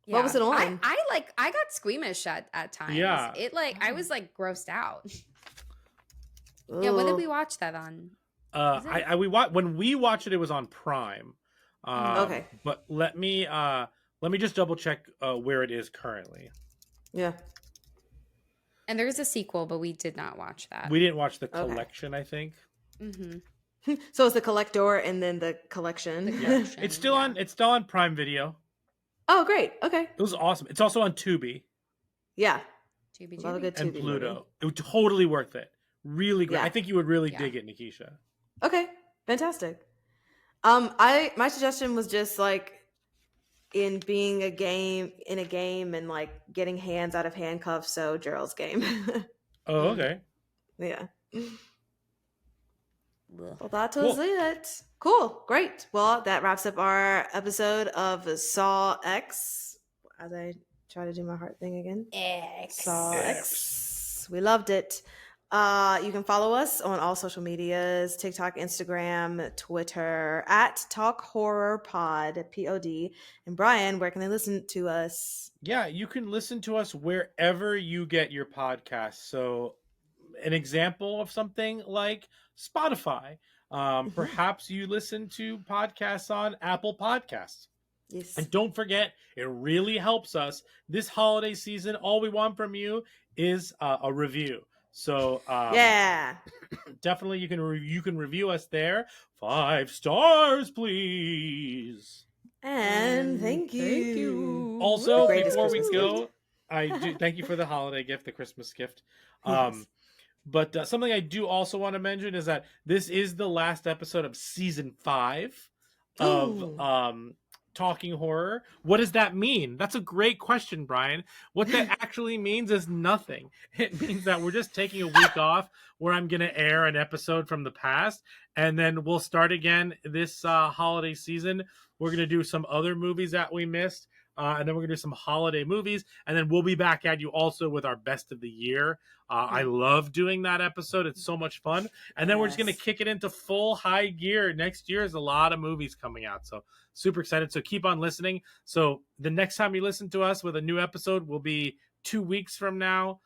Yeah. What was it on? I got squeamish at times. Yeah. It like I was like grossed out. Yeah, what did we watch that on? When we watched it, it was on Prime. Okay. But let me just double check where it is currently. Yeah. And there is a sequel, but we did not watch that. We didn't watch the collection, I think. So it's the Collector and then the collection. It's still on Prime Video. Oh, great. Okay. It was awesome. It's also on Tubi. Yeah. Tubi. Love a good And Tubi Pluto. movie. It was totally worth it. Really great. Yeah. I think you would really dig it, Nikisha. Okay. Fantastic. My suggestion was just like in being in a game and like getting hands out of handcuffs. So Gerald's Game. Oh, okay. Yeah. Well, that was it. Cool. Great. Well, that wraps up our episode of Saw X. As I try to do my heart thing again. Saw X. We loved it. You can follow us on all social medias, TikTok, Instagram, Twitter, at Talk Horror Pod, POD. And Brian, where can they listen to us? Yeah, you can listen to us wherever you get your podcasts. So an example of something like Spotify. Perhaps you listen to podcasts on Apple Podcasts. Yes. And don't forget, it really helps us this holiday season. All we want from you is a review. So definitely you can review us there. 5 stars, please. And thank you. Also, before we go, I do thank you for the holiday gift, the Christmas gift. But something I do also want to mention is that this is the last episode of season 5 of Talking Horror. What does that mean? That's a great question, Brian. What that actually means is nothing. It means that we're just taking a week off where I'm going to air an episode from the past, and then we'll start again this holiday season. We're going to do some other movies that we missed. and then we're gonna do some holiday movies, and then we'll be back at you also with our best of the year. I love doing that episode; it's so much fun. And then we're just gonna kick it into full high gear. Next year is a lot of movies coming out, so super excited. So keep on listening. So the next time you listen to us with a new episode will be 2 weeks from now.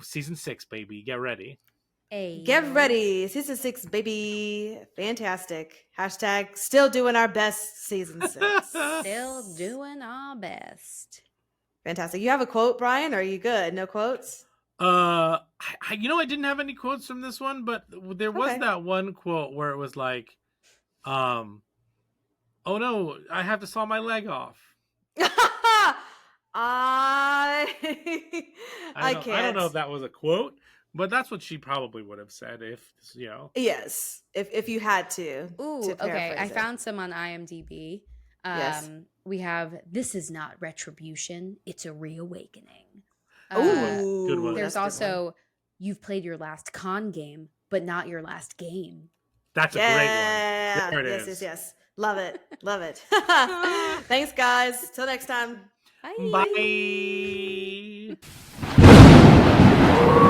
Season 6, baby, get ready. Get ready. Season 6, baby. Fantastic. Hashtag still doing our best season 6. Still doing our best. Fantastic. You have a quote, Brian? Or are you good? No quotes? I didn't have any quotes from this one, but there was that one quote where it was like, oh no, I have to saw my leg off. I can't. I don't know if that was a quote, but that's what she probably would have said if, Yes, if you had to. Ooh, to okay. I paraphrase it. found some on IMDb. Yes. We have "This is not retribution; it's a reawakening." Ooh, good one. There's that's a good one. also "You've played your last con game, but not your last game." That's a great one. There it is. Yes. Love it. Love it. Thanks, guys. Till next time. Bye. Bye.